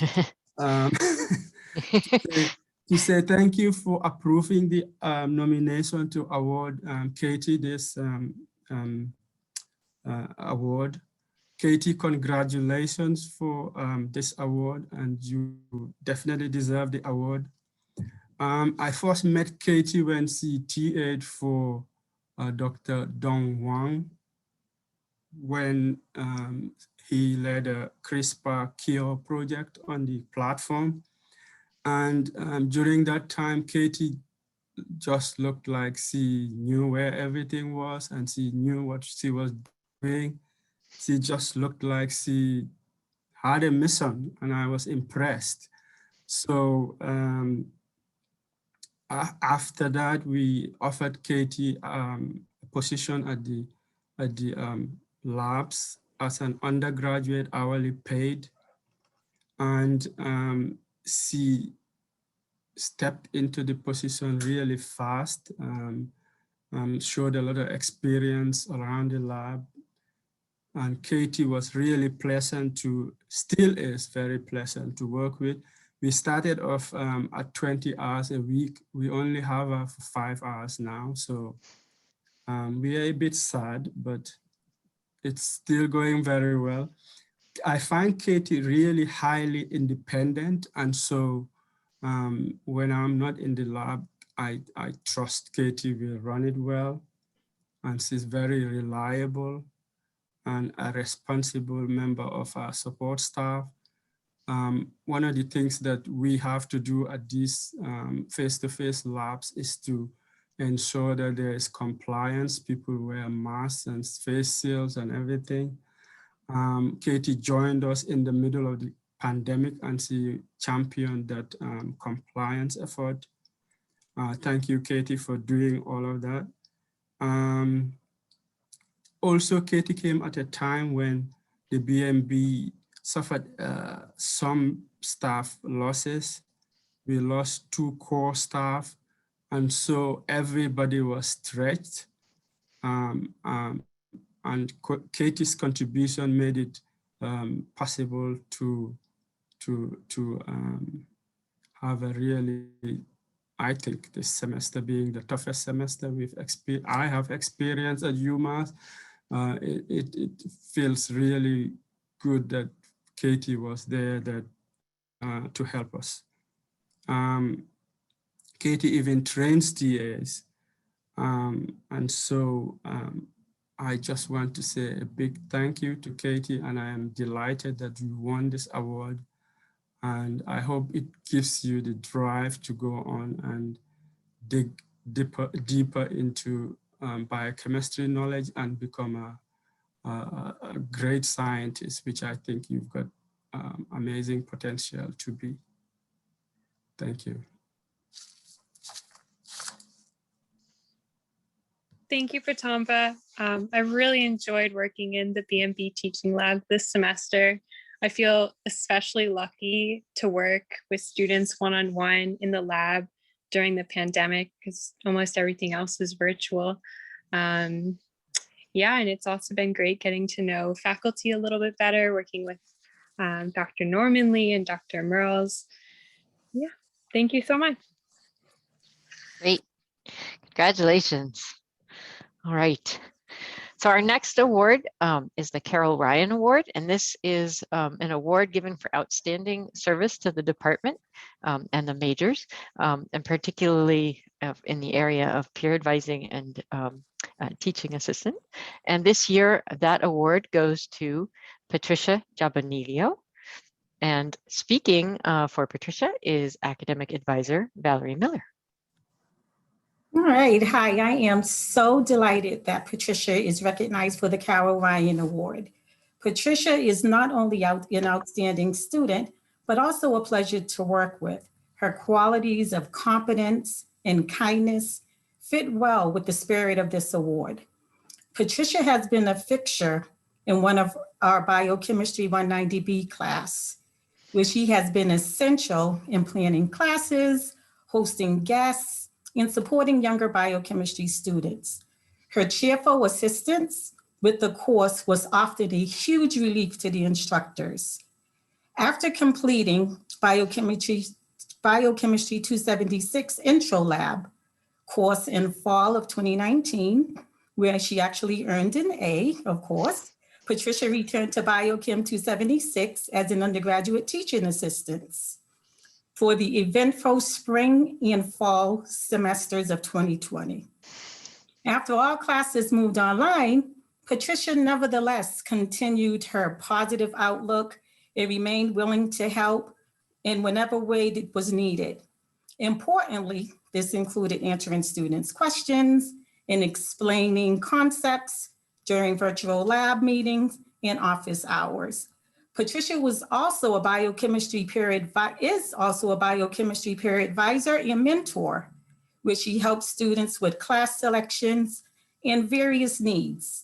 to say thank you for approving the nomination to award Katie this award. Katie, congratulations for this award, and you definitely deserve the award. I first met Katie when she TA'd for Dr. Dong Huang, when he led a CRISPR cure project on the platform. And during that time, Katie just looked like she knew where everything was and she knew what she was doing. She just looked like she had a mission, and I was impressed. So after that, we offered Katie a position at the labs as an undergraduate, hourly paid, and she stepped into the position really fast, showed a lot of experience around the lab. And Katie was really pleasant still is very pleasant to work with. We started off at 20 hours a week. We only have her for 5 hours now. So we are a bit sad, but it's still going very well. I find Katie really highly independent. And so when I'm not in the lab, I trust Katie will run it well. And she's very reliable and a responsible member of our support staff. One of the things that we have to do at these face-to-face labs is to ensure that there is compliance. People wear masks and face shields and everything. Katie joined us in the middle of the pandemic, and she championed that compliance effort. Thank you, Katie, for doing all of that. Also, Katie came at a time when the BMB suffered some staff losses. We lost 2 core staff, and so everybody was stretched. And Katie's contribution made it possible to have a really, I think this semester being the toughest semester I have experienced at UMass. It feels really good that Katie was there to help us. Katie even trains TAs. And so I just want to say a big thank you to Katie, and I am delighted that you won this award. And I hope it gives you the drive to go on and dig deeper into biochemistry knowledge and become a great scientist, which I think you've got amazing potential to be. Thank you. Thank you, Pratomba. I've really enjoyed working in the BMB teaching lab this semester. I feel especially lucky to work with students one-on-one in the lab during the pandemic, because almost everything else is virtual. Yeah, and it's also been great getting to know faculty a little bit better, working with Dr. Norman Lee and Dr. Merles. Yeah, thank you so much. Great, congratulations. All right. So our next award is the Carol Ryan Award, and this is an award given for outstanding service to the department and the majors, and particularly in the area of peer advising and teaching assistant. And this year, that award goes to Patricia Jabanilio. And speaking for Patricia is academic advisor Valerie Miller. All right. Hi, I am so delighted that Patricia is recognized for the Carol Ryan Award. Patricia is not only an outstanding student, but also a pleasure to work with. Her qualities of competence and kindness fit well with the spirit of this award. Patricia has been a fixture in one of our Biochemistry 190B class, where she has been essential in planning classes, hosting guests, and supporting younger biochemistry students. Her cheerful assistance with the course was often a huge relief to the instructors. After completing Biochemistry 276 Intro Lab course in fall of 2019, where she actually earned an A, of course, Patricia returned to Biochem 276 as an undergraduate teaching assistant for the eventful spring and fall semesters of 2020. After all classes moved online, Patricia nevertheless continued her positive outlook and remained willing to help in whatever way it was needed. Importantly, this included answering students' questions and explaining concepts during virtual lab meetings and office hours. Patricia was also a biochemistry peer advisor and mentor, where she helps students with class selections and various needs.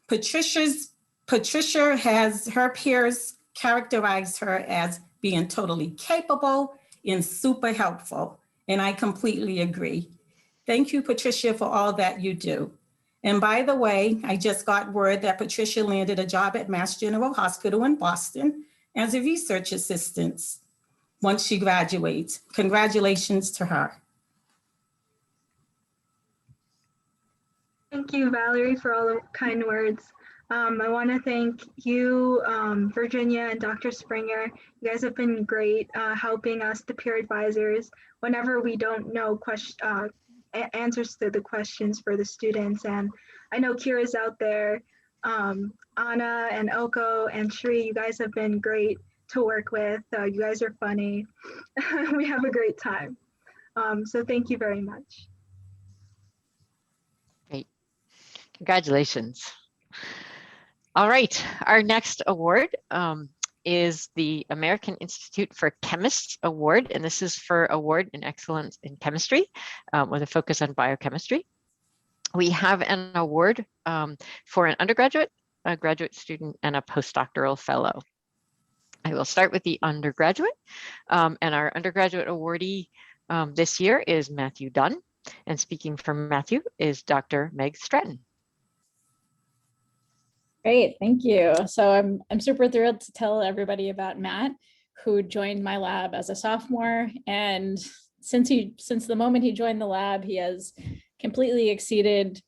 Patricia has her peers characterize her as being totally capable and super helpful, and I completely agree. Thank you, Patricia, for all that you do. And by the way, I just got word that Patricia landed a job at Mass General Hospital in Boston as a research assistant once she graduates. Congratulations to her. Thank you, Valerie, for all the kind words. I want to thank you, Virginia and Dr. Springer. You guys have been great helping us, the peer advisors, whenever we don't know answers to the questions for the students. And I know Kira's out there, Anna and Oko and Shri, you guys have been great to work with. You guys are funny. We have a great time. So thank you very much. Great. Congratulations. All right, our next award is the American Institute for Chemists Award, and this is for Award in Excellence in Chemistry with a focus on biochemistry. We have an award for an undergraduate, a graduate student, and a postdoctoral fellow. I will start with the undergraduate, and our undergraduate awardee this year is Matthew Dunn, and speaking for Matthew is Dr. Meg Stratton. Great, thank you. So I'm super thrilled to tell everybody about Matt, who joined my lab as a sophomore. And since the moment he joined the lab, he has completely exceeded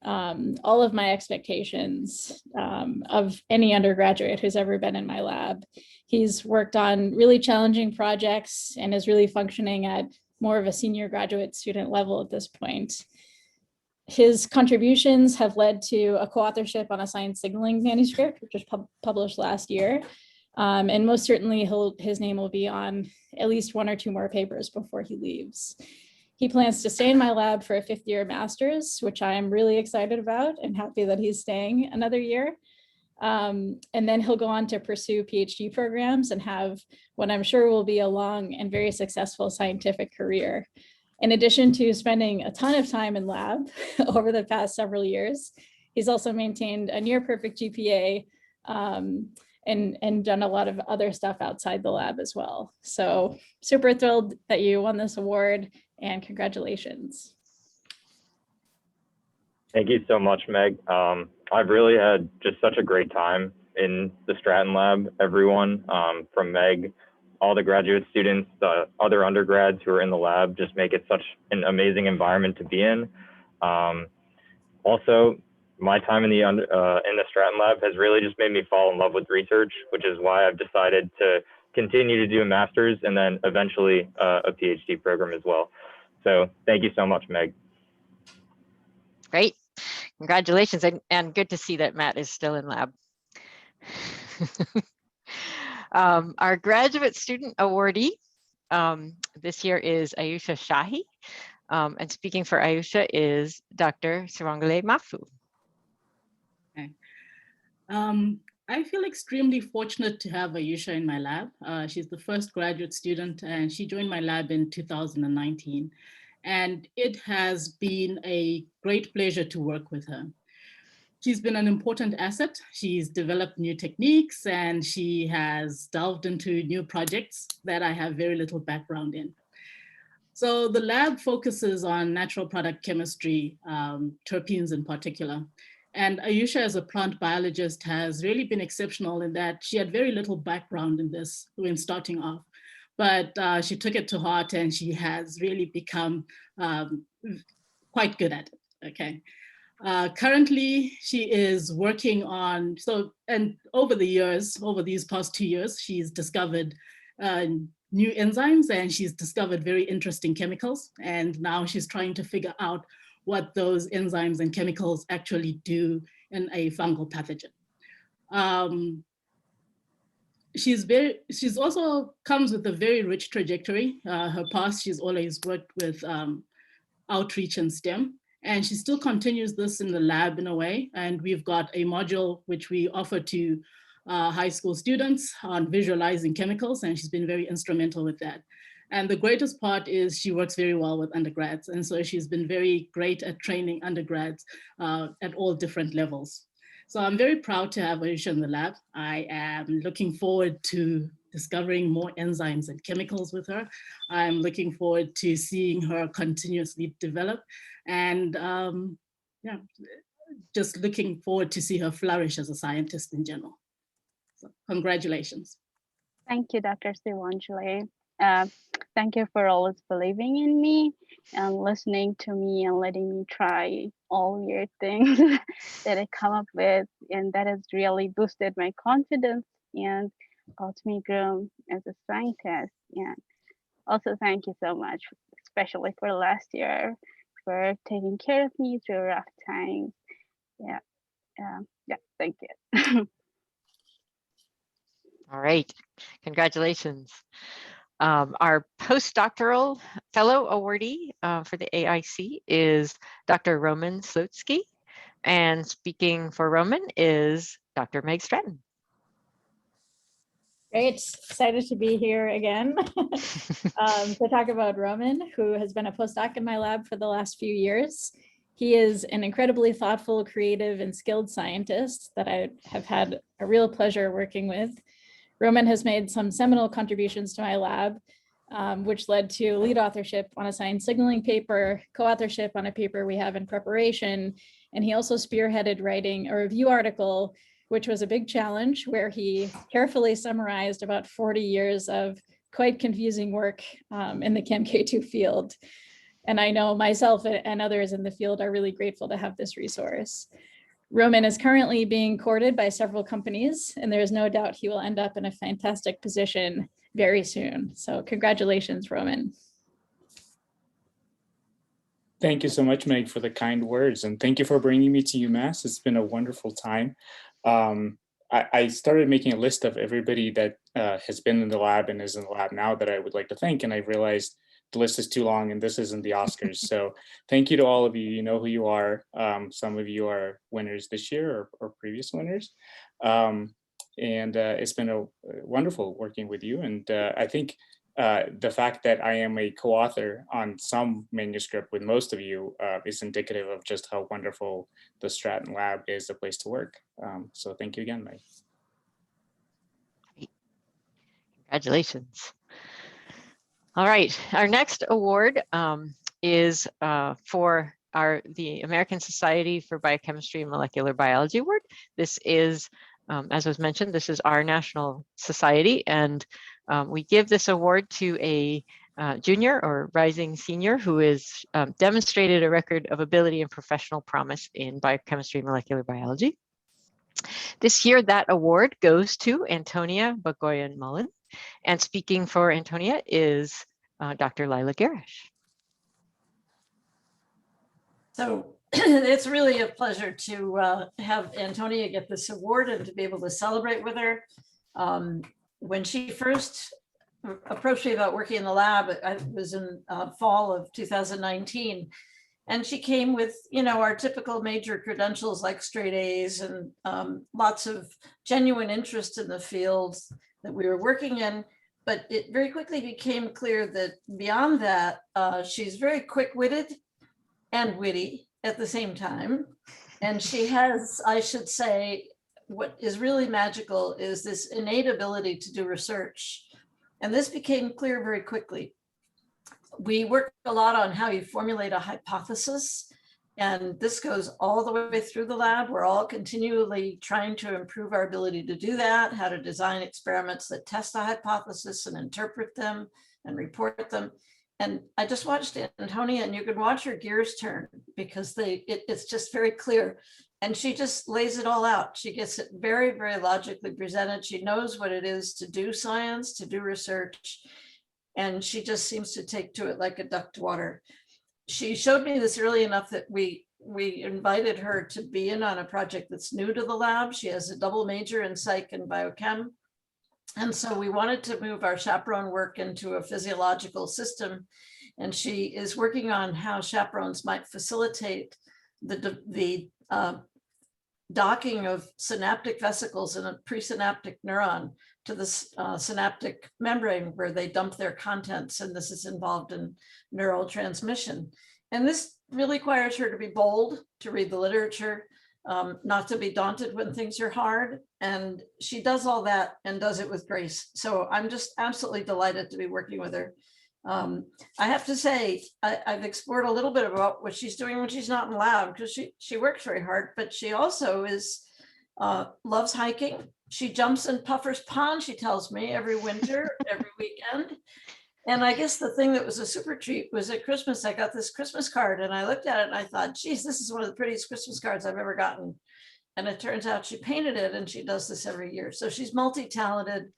all of my expectations of any undergraduate who's ever been in my lab. He's worked on really challenging projects and is really functioning at more of a senior graduate student level at this point. His contributions have led to a co-authorship on a science signaling manuscript, which was published last year. And most certainly his name will be on at least one or two more papers before he leaves. He plans to stay in my lab for a fifth-year master's, which I am really excited about and happy that he's staying another year. And then he'll go on to pursue PhD programs and have what I'm sure will be a long and very successful scientific career. In addition to spending a ton of time in lab over the past several years, he's also maintained a near perfect GPA and done a lot of other stuff outside the lab as well. So super thrilled that you won this award and congratulations. Thank you so much, Meg. I've really had just such a great time in the Stratton lab. Everyone from Meg, all the graduate students, the other undergrads who are in the lab just make it such an amazing environment to be in. Also, my time in the Stratton lab has really just made me fall in love with research, which is why I've decided to continue to do a master's and then eventually a PhD program as well. So thank you so much, Meg. Great, congratulations, and good to see that Matt is still in lab. Our graduate student awardee this year is Ayusha Shahi, and speaking for Ayusha is Dr. Sarangale Mafu. Okay. I feel extremely fortunate to have Ayusha in my lab. She's the first graduate student and she joined my lab in 2019. And it has been a great pleasure to work with her. She's been an important asset. She's developed new techniques and she has delved into new projects that I have very little background in. So the lab focuses on natural product chemistry, terpenes in particular. And Ayusha, as a plant biologist, has really been exceptional in that she had very little background in this when starting off, but she took it to heart and she has really become quite good at it, okay? Currently, she is working on, and over the years, over these past 2 years, she's discovered new enzymes and she's discovered very interesting chemicals. And now she's trying to figure out what those enzymes and chemicals actually do in a fungal pathogen. She's also comes with a very rich trajectory. Her past, she's always worked with outreach and STEM. And she still continues this in the lab in a way. And we've got a module which we offer to high school students on visualizing chemicals, and she's been very instrumental with that. And the greatest part is she works very well with undergrads. And so she's been very great at training undergrads at all different levels. So I'm very proud to have Ayusha in the lab. I am looking forward to discovering more enzymes and chemicals with her. I'm looking forward to seeing her continuously develop. And yeah, just looking forward to see her flourish as a scientist in general. So congratulations. Thank you, Dr. Sivanjali. Thank you for always believing in me and listening to me and letting me try all weird things that I come up with. And that has really boosted my confidence and helped me grow as a scientist. And also thank you so much, especially for last year, for taking care of me through rough times. Yeah, thank you. All right, congratulations. Our postdoctoral fellow awardee for the AIC is Dr. Roman Slutsky, and speaking for Roman is Dr. Meg Stratton. Great, excited to be here again to talk about Roman, who has been a postdoc in my lab for the last few years. He is an incredibly thoughtful, creative, and skilled scientist that I have had a real pleasure working with. Roman has made some seminal contributions to my lab, which led to lead authorship on a science signaling paper, co-authorship on a paper we have in preparation, and he also spearheaded writing a review article, which was a big challenge, where he carefully summarized about 40 years of quite confusing work in the ChemK2 field. And I know myself and others in the field are really grateful to have this resource. Roman is currently being courted by several companies, and there is no doubt he will end up in a fantastic position very soon. So congratulations, Roman. Thank you so much, Meg, for the kind words, and thank you for bringing me to UMass. It's been a wonderful time. I started making a list of everybody that has been in the lab and is in the lab now that I would like to thank, and I realized the list is too long and this isn't the Oscars. So thank you to all of you. You know who you are. Some of you are winners this year or previous winners. And it's been a wonderful working with you. And I think the fact that I am a co-author on some manuscript with most of you is indicative of just how wonderful the Stratton Lab is a place to work. So thank you again, Mike. Congratulations. All right, our next award is for the American Society for Biochemistry and Molecular Biology Award. This is, as was mentioned, this is our national society, and we give this award to a junior or rising senior who has demonstrated a record of ability and professional promise in biochemistry and molecular biology. This year, that award goes to Antonia Bagoyan-Mullen, and speaking for Antonia is Dr. Lila Garish. So it's really a pleasure to have Antonia get this award and to be able to celebrate with her. When she first approached me about working in the lab, it was in fall of 2019. And she came with, you know, our typical major credentials like straight A's and lots of genuine interest in the fields that we were working in. But it very quickly became clear that beyond that, she's very quick-witted and witty at the same time. And she has, I should say, what is really magical is this innate ability to do research. And this became clear very quickly. We worked a lot on how you formulate a hypothesis And this goes all the way through the lab. We're all continually trying to improve our ability to do that, how to design experiments that test a hypothesis and interpret them and report them. And I just watched Antonia, and you can watch her gears turn because it's just very clear. And she just lays it all out. She gets it very, very logically presented. She knows what it is to do science, to do research. And she just seems to take to it like a duck to water. She showed me this early enough that we invited her to be in on a project that's new to the lab. She has a double major in psych and biochem. And so we wanted to move our chaperone work into a physiological system. And she is working on how chaperones might facilitate the docking of synaptic vesicles in a presynaptic neuron to the synaptic membrane where they dump their contents. And this is involved in neural transmission. And this really requires her to be bold, to read the literature, not to be daunted when things are hard. And she does all that and does it with grace. So I'm just absolutely delighted to be working with her. I have to say, I've explored a little bit about what she's doing when she's not in lab, because she works very hard, but she also loves hiking. She jumps in Puffer's Pond, she tells me, every winter, every weekend. And I guess the thing that was a super treat was at Christmas, I got this Christmas card and I looked at it and I thought, geez, this is one of the prettiest Christmas cards I've ever gotten. And it turns out she painted it and she does this every year. So she's multi-talented.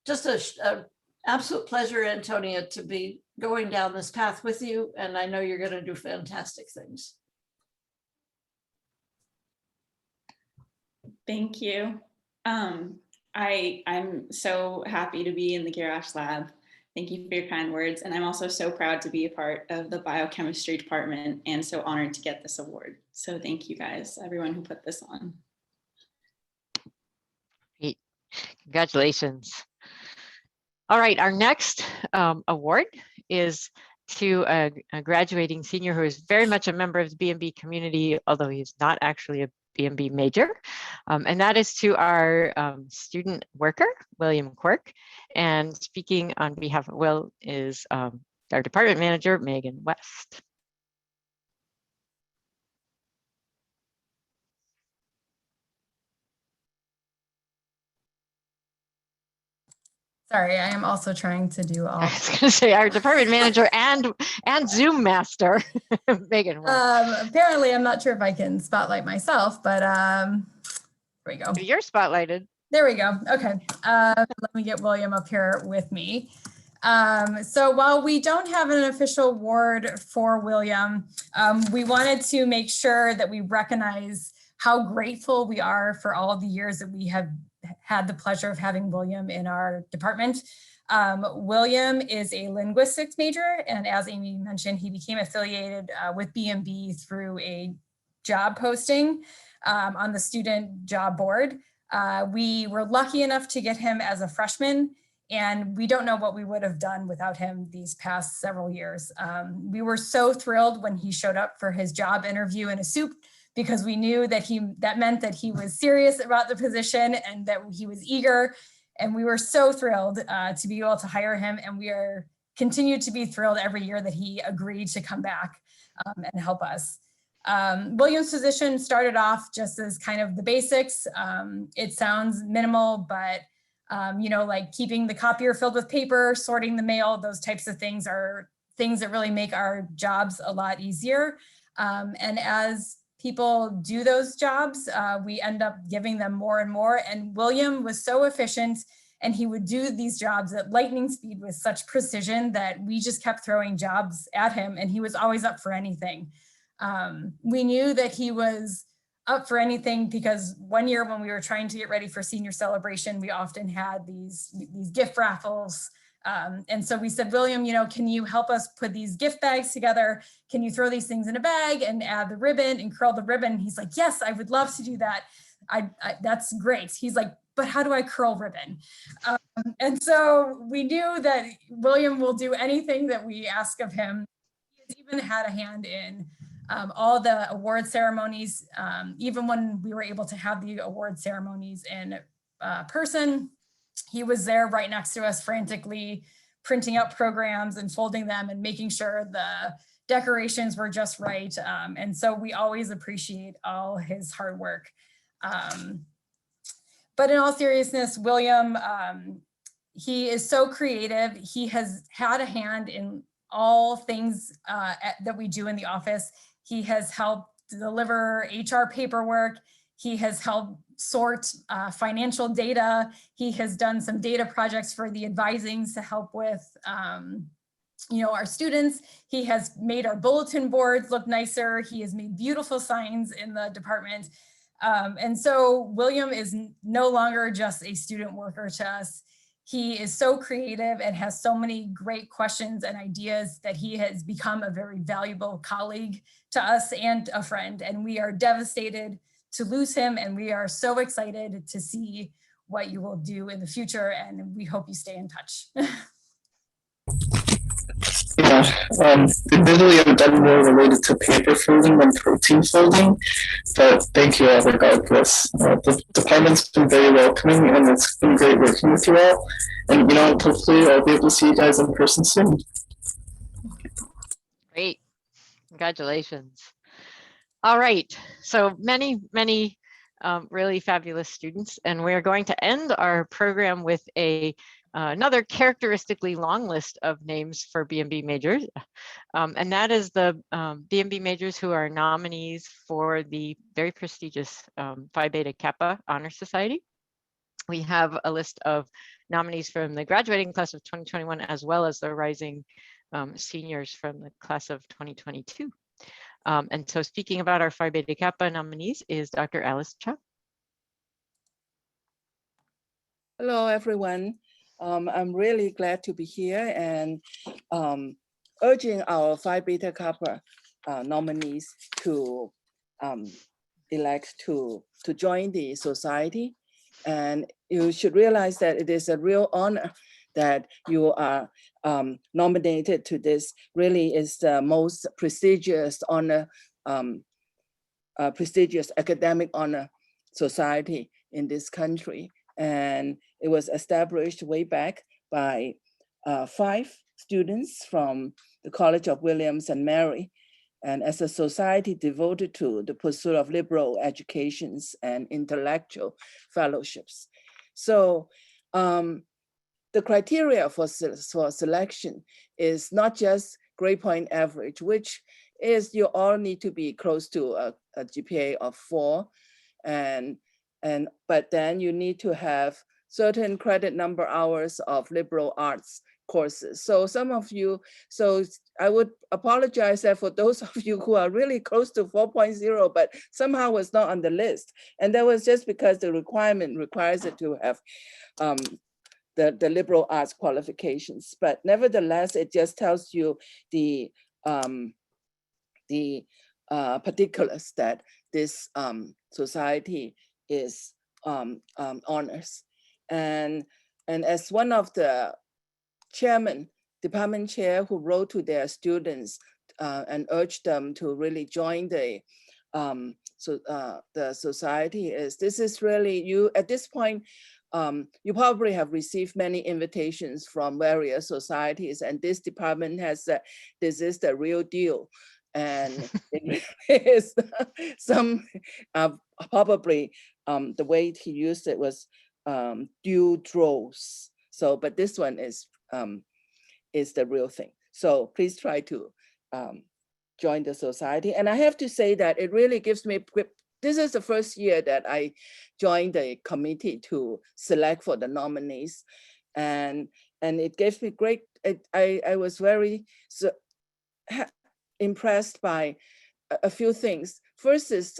Just a absolute pleasure, Antonia, to be going down this path with you. And I know you're going to do fantastic things. Thank you. I'm so happy to be in the Girash Lab. Thank you for your kind words. And I'm also so proud to be a part of the biochemistry department and so honored to get this award. So thank you guys, everyone who put this on. Great. Congratulations. All right, our next award is to a graduating senior who is very much a member of the BMB community, although he's not actually a BMB major, and that is to our student worker, William Quirk. And speaking on behalf of Will is our department manager, Megan West. Sorry, I am also trying to do all. I was going to say our department manager and Zoom master, Megan West. Apparently, I'm not sure if I can spotlight myself, but here we go. You're spotlighted. There we go. Okay, let me get William up here with me. So while we don't have an official award for William, we wanted to make sure that we recognize how grateful we are for all of the years that we have had the pleasure of having William in our department. William is a linguistics major, and as Amy mentioned, he became affiliated with BMB through a job posting on the student job board. We were lucky enough to get him as a freshman, and we don't know what we would have done without him these past several years. We were so thrilled when he showed up for his job interview in a suit, because we knew that that meant that he was serious about the position and that he was eager. And we were so thrilled to be able to hire him. And we continue to be thrilled every year that he agreed to come back and help us. William's position started off just as kind of the basics. It sounds minimal, but like keeping the copier filled with paper, sorting the mail, those types of things are things that really make our jobs a lot easier. And as people do those jobs, we end up giving them more and more. And William was so efficient, and he would do these jobs at lightning speed with such precision that we just kept throwing jobs at him, and he was always up for anything. We knew that he was up for anything because one year when we were trying to get ready for senior celebration, we often had these gift raffles. And so we said, William, can you help us put these gift bags together? Can you throw these things in a bag and add the ribbon and curl the ribbon? He's like, yes, I would love to do that. That's great. He's like, but how do I curl ribbon? And so we knew that William will do anything that we ask of him. He's even had a hand in all the award ceremonies, even when we were able to have the award ceremonies in person. He was there right next to us, frantically printing out programs and folding them and making sure the decorations were just right. And so we always appreciate all his hard work. But in all seriousness, William, he is so creative. He has had a hand in all things that we do in the office. He has helped deliver HR paperwork. He has helped sort financial data. He has done some data projects for the advisings to help with our students. He has made our bulletin boards look nicer. He has made beautiful signs in the department. And so William is no longer just a student worker to us. He is so creative and has so many great questions and ideas that he has become a very valuable colleague to us and a friend. And we are devastated to lose him. And we are so excited to see what you will do in the future. And we hope you stay in touch. Admittedly, I've done more related to paper folding than protein folding, but thank you all regardless. The department's been very welcoming, and it's been great working with you all. And hopefully I'll be able to see you guys in person soon. Great, congratulations. All right, so many really fabulous students, and we're going to end our program with another characteristically long list of names for BMB majors, and that is the BMB majors who are nominees for the very prestigious Phi Beta Kappa Honor Society. We have a list of nominees from the graduating class of 2021, as well as the rising seniors from the class of 2022. And so speaking about our Phi Beta Kappa nominees is Dr. Alice Chow. Hello, everyone. I'm really glad to be here and urging our Phi Beta Kappa nominees to elect to join the society. And you should realize that it is a real honor that you are nominated to this. Really is the most prestigious honor, prestigious academic honor society in this country. And it was established way back by 5 students from the College of Williams and Mary, and as a society devoted to the pursuit of liberal educations and intellectual fellowships. So the criteria for selection is not just grade point average, which is you all need to be close to a GPA of 4, but then you need to have certain credit number hours of liberal arts courses. So some of you, so I would apologize that for those of you who are really close to 4.0, but somehow was not on the list. And that was just because the requirement requires it to have the liberal arts qualifications. But nevertheless, it just tells you the particulars that this society is honors. And as one of the department chair who wrote to their students and urged them to really join the society, this is really, you at this point, you probably have received many invitations from various societies, and this department has said this is the real deal. And it is some probably the way he used it was due draws. So, but this one is the real thing. So please try to join the society. And I have to say that it really gives me, this is the first year that I joined the committee to select for the nominees. And it gave me great, I was very impressed by a few things. First is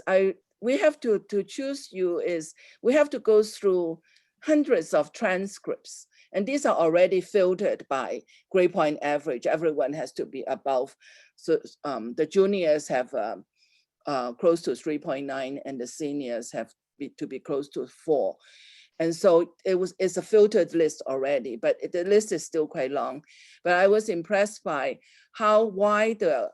we have to choose you is, we have to go through hundreds of transcripts. And these are already filtered by grade point average. Everyone has to be above. So the juniors have close to 3.9 and the seniors have to be close to 4. And so it's a filtered list already, but the list is still quite long. But I was impressed by how wide the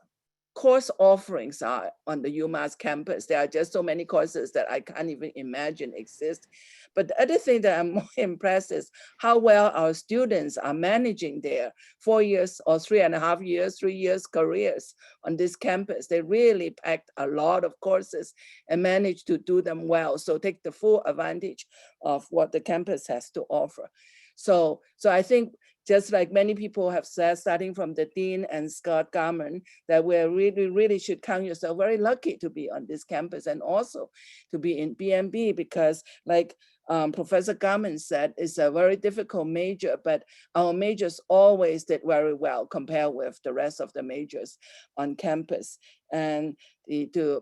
course offerings are on the UMass campus. There are just so many courses that I can't even imagine exist. But the other thing that I'm more impressed is how well our students are managing their 4 years or 3.5 years, 3 years careers on this campus. They really packed a lot of courses and managed to do them well. So take the full advantage of what the campus has to offer. So I think just like many people have said, starting from the Dean and Scott Garman, that we really should count yourself very lucky to be on this campus and also to be in BMB, because like Professor Garman said, it's a very difficult major, but our majors always did very well compared with the rest of the majors on campus. And the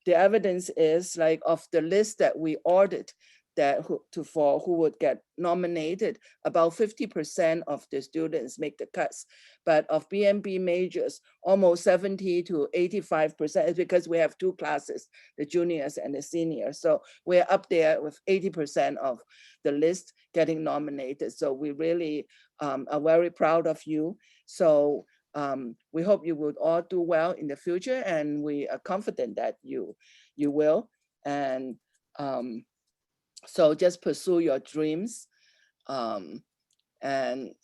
evidence is like of the list that we ordered, that who would get nominated, about 50% of the students make the cuts. But of BMB majors, almost 70 to 85% is because we have 2 classes, the juniors and the seniors. So we're up there with 80% of the list getting nominated. So we really are very proud of you. So we hope you will all do well in the future, and we are confident that you will. And so just pursue your dreams and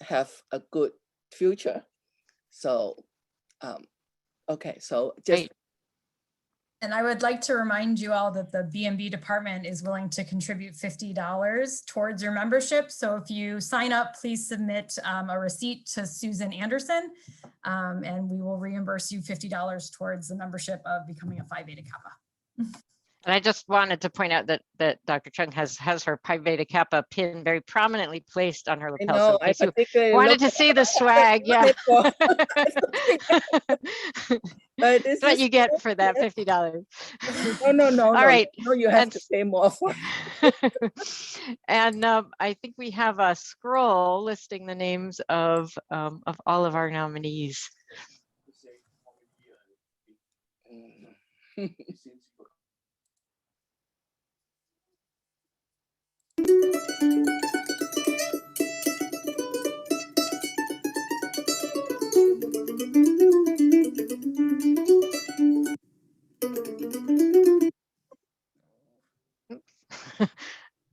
have a good future. So, okay, so just. Great. And I would like to remind you all that the BMB department is willing to contribute $50 towards your membership. So if you sign up, please submit a receipt to Susan Anderson, and we will reimburse you $50 towards the membership of becoming a Phi Beta Kappa. And I just wanted to point out that Dr. Chung has her Pi Beta Kappa pin very prominently placed on her lapel. I know, so in case you wanted to see the swag, yeah. But That's what you get for that $50. No. All right. No, you have to pay more for it. And I think we have a scroll listing the names of all of our nominees.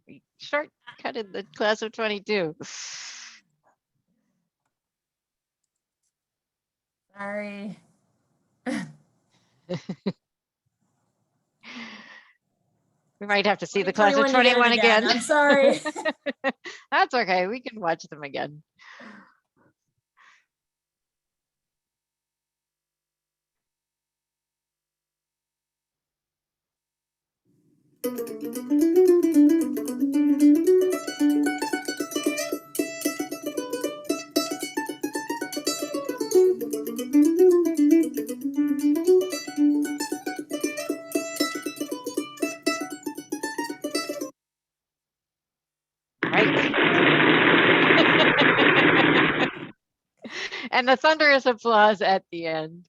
We shortcutted the class of 22. Sorry. We might have to see the class of 21 again. I'm sorry. That's okay. We can watch them again. And the thunderous applause at the end.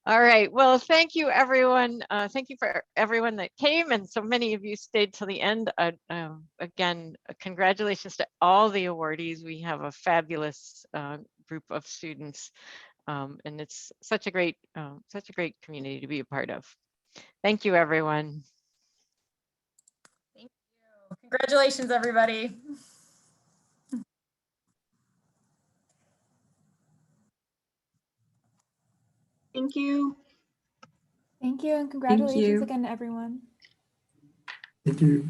All right, well, thank you, everyone. Thank you for everyone that came, and so many of you stayed till the end. Again, congratulations to all the awardees. We have a fabulous group of students, and it's such a great community to be a part of. Thank you, everyone. Thank you. Congratulations, everybody. Thank you. Thank you, and congratulations again to everyone. Thank you.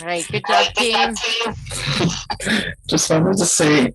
All right, good job, team. Just wanted to say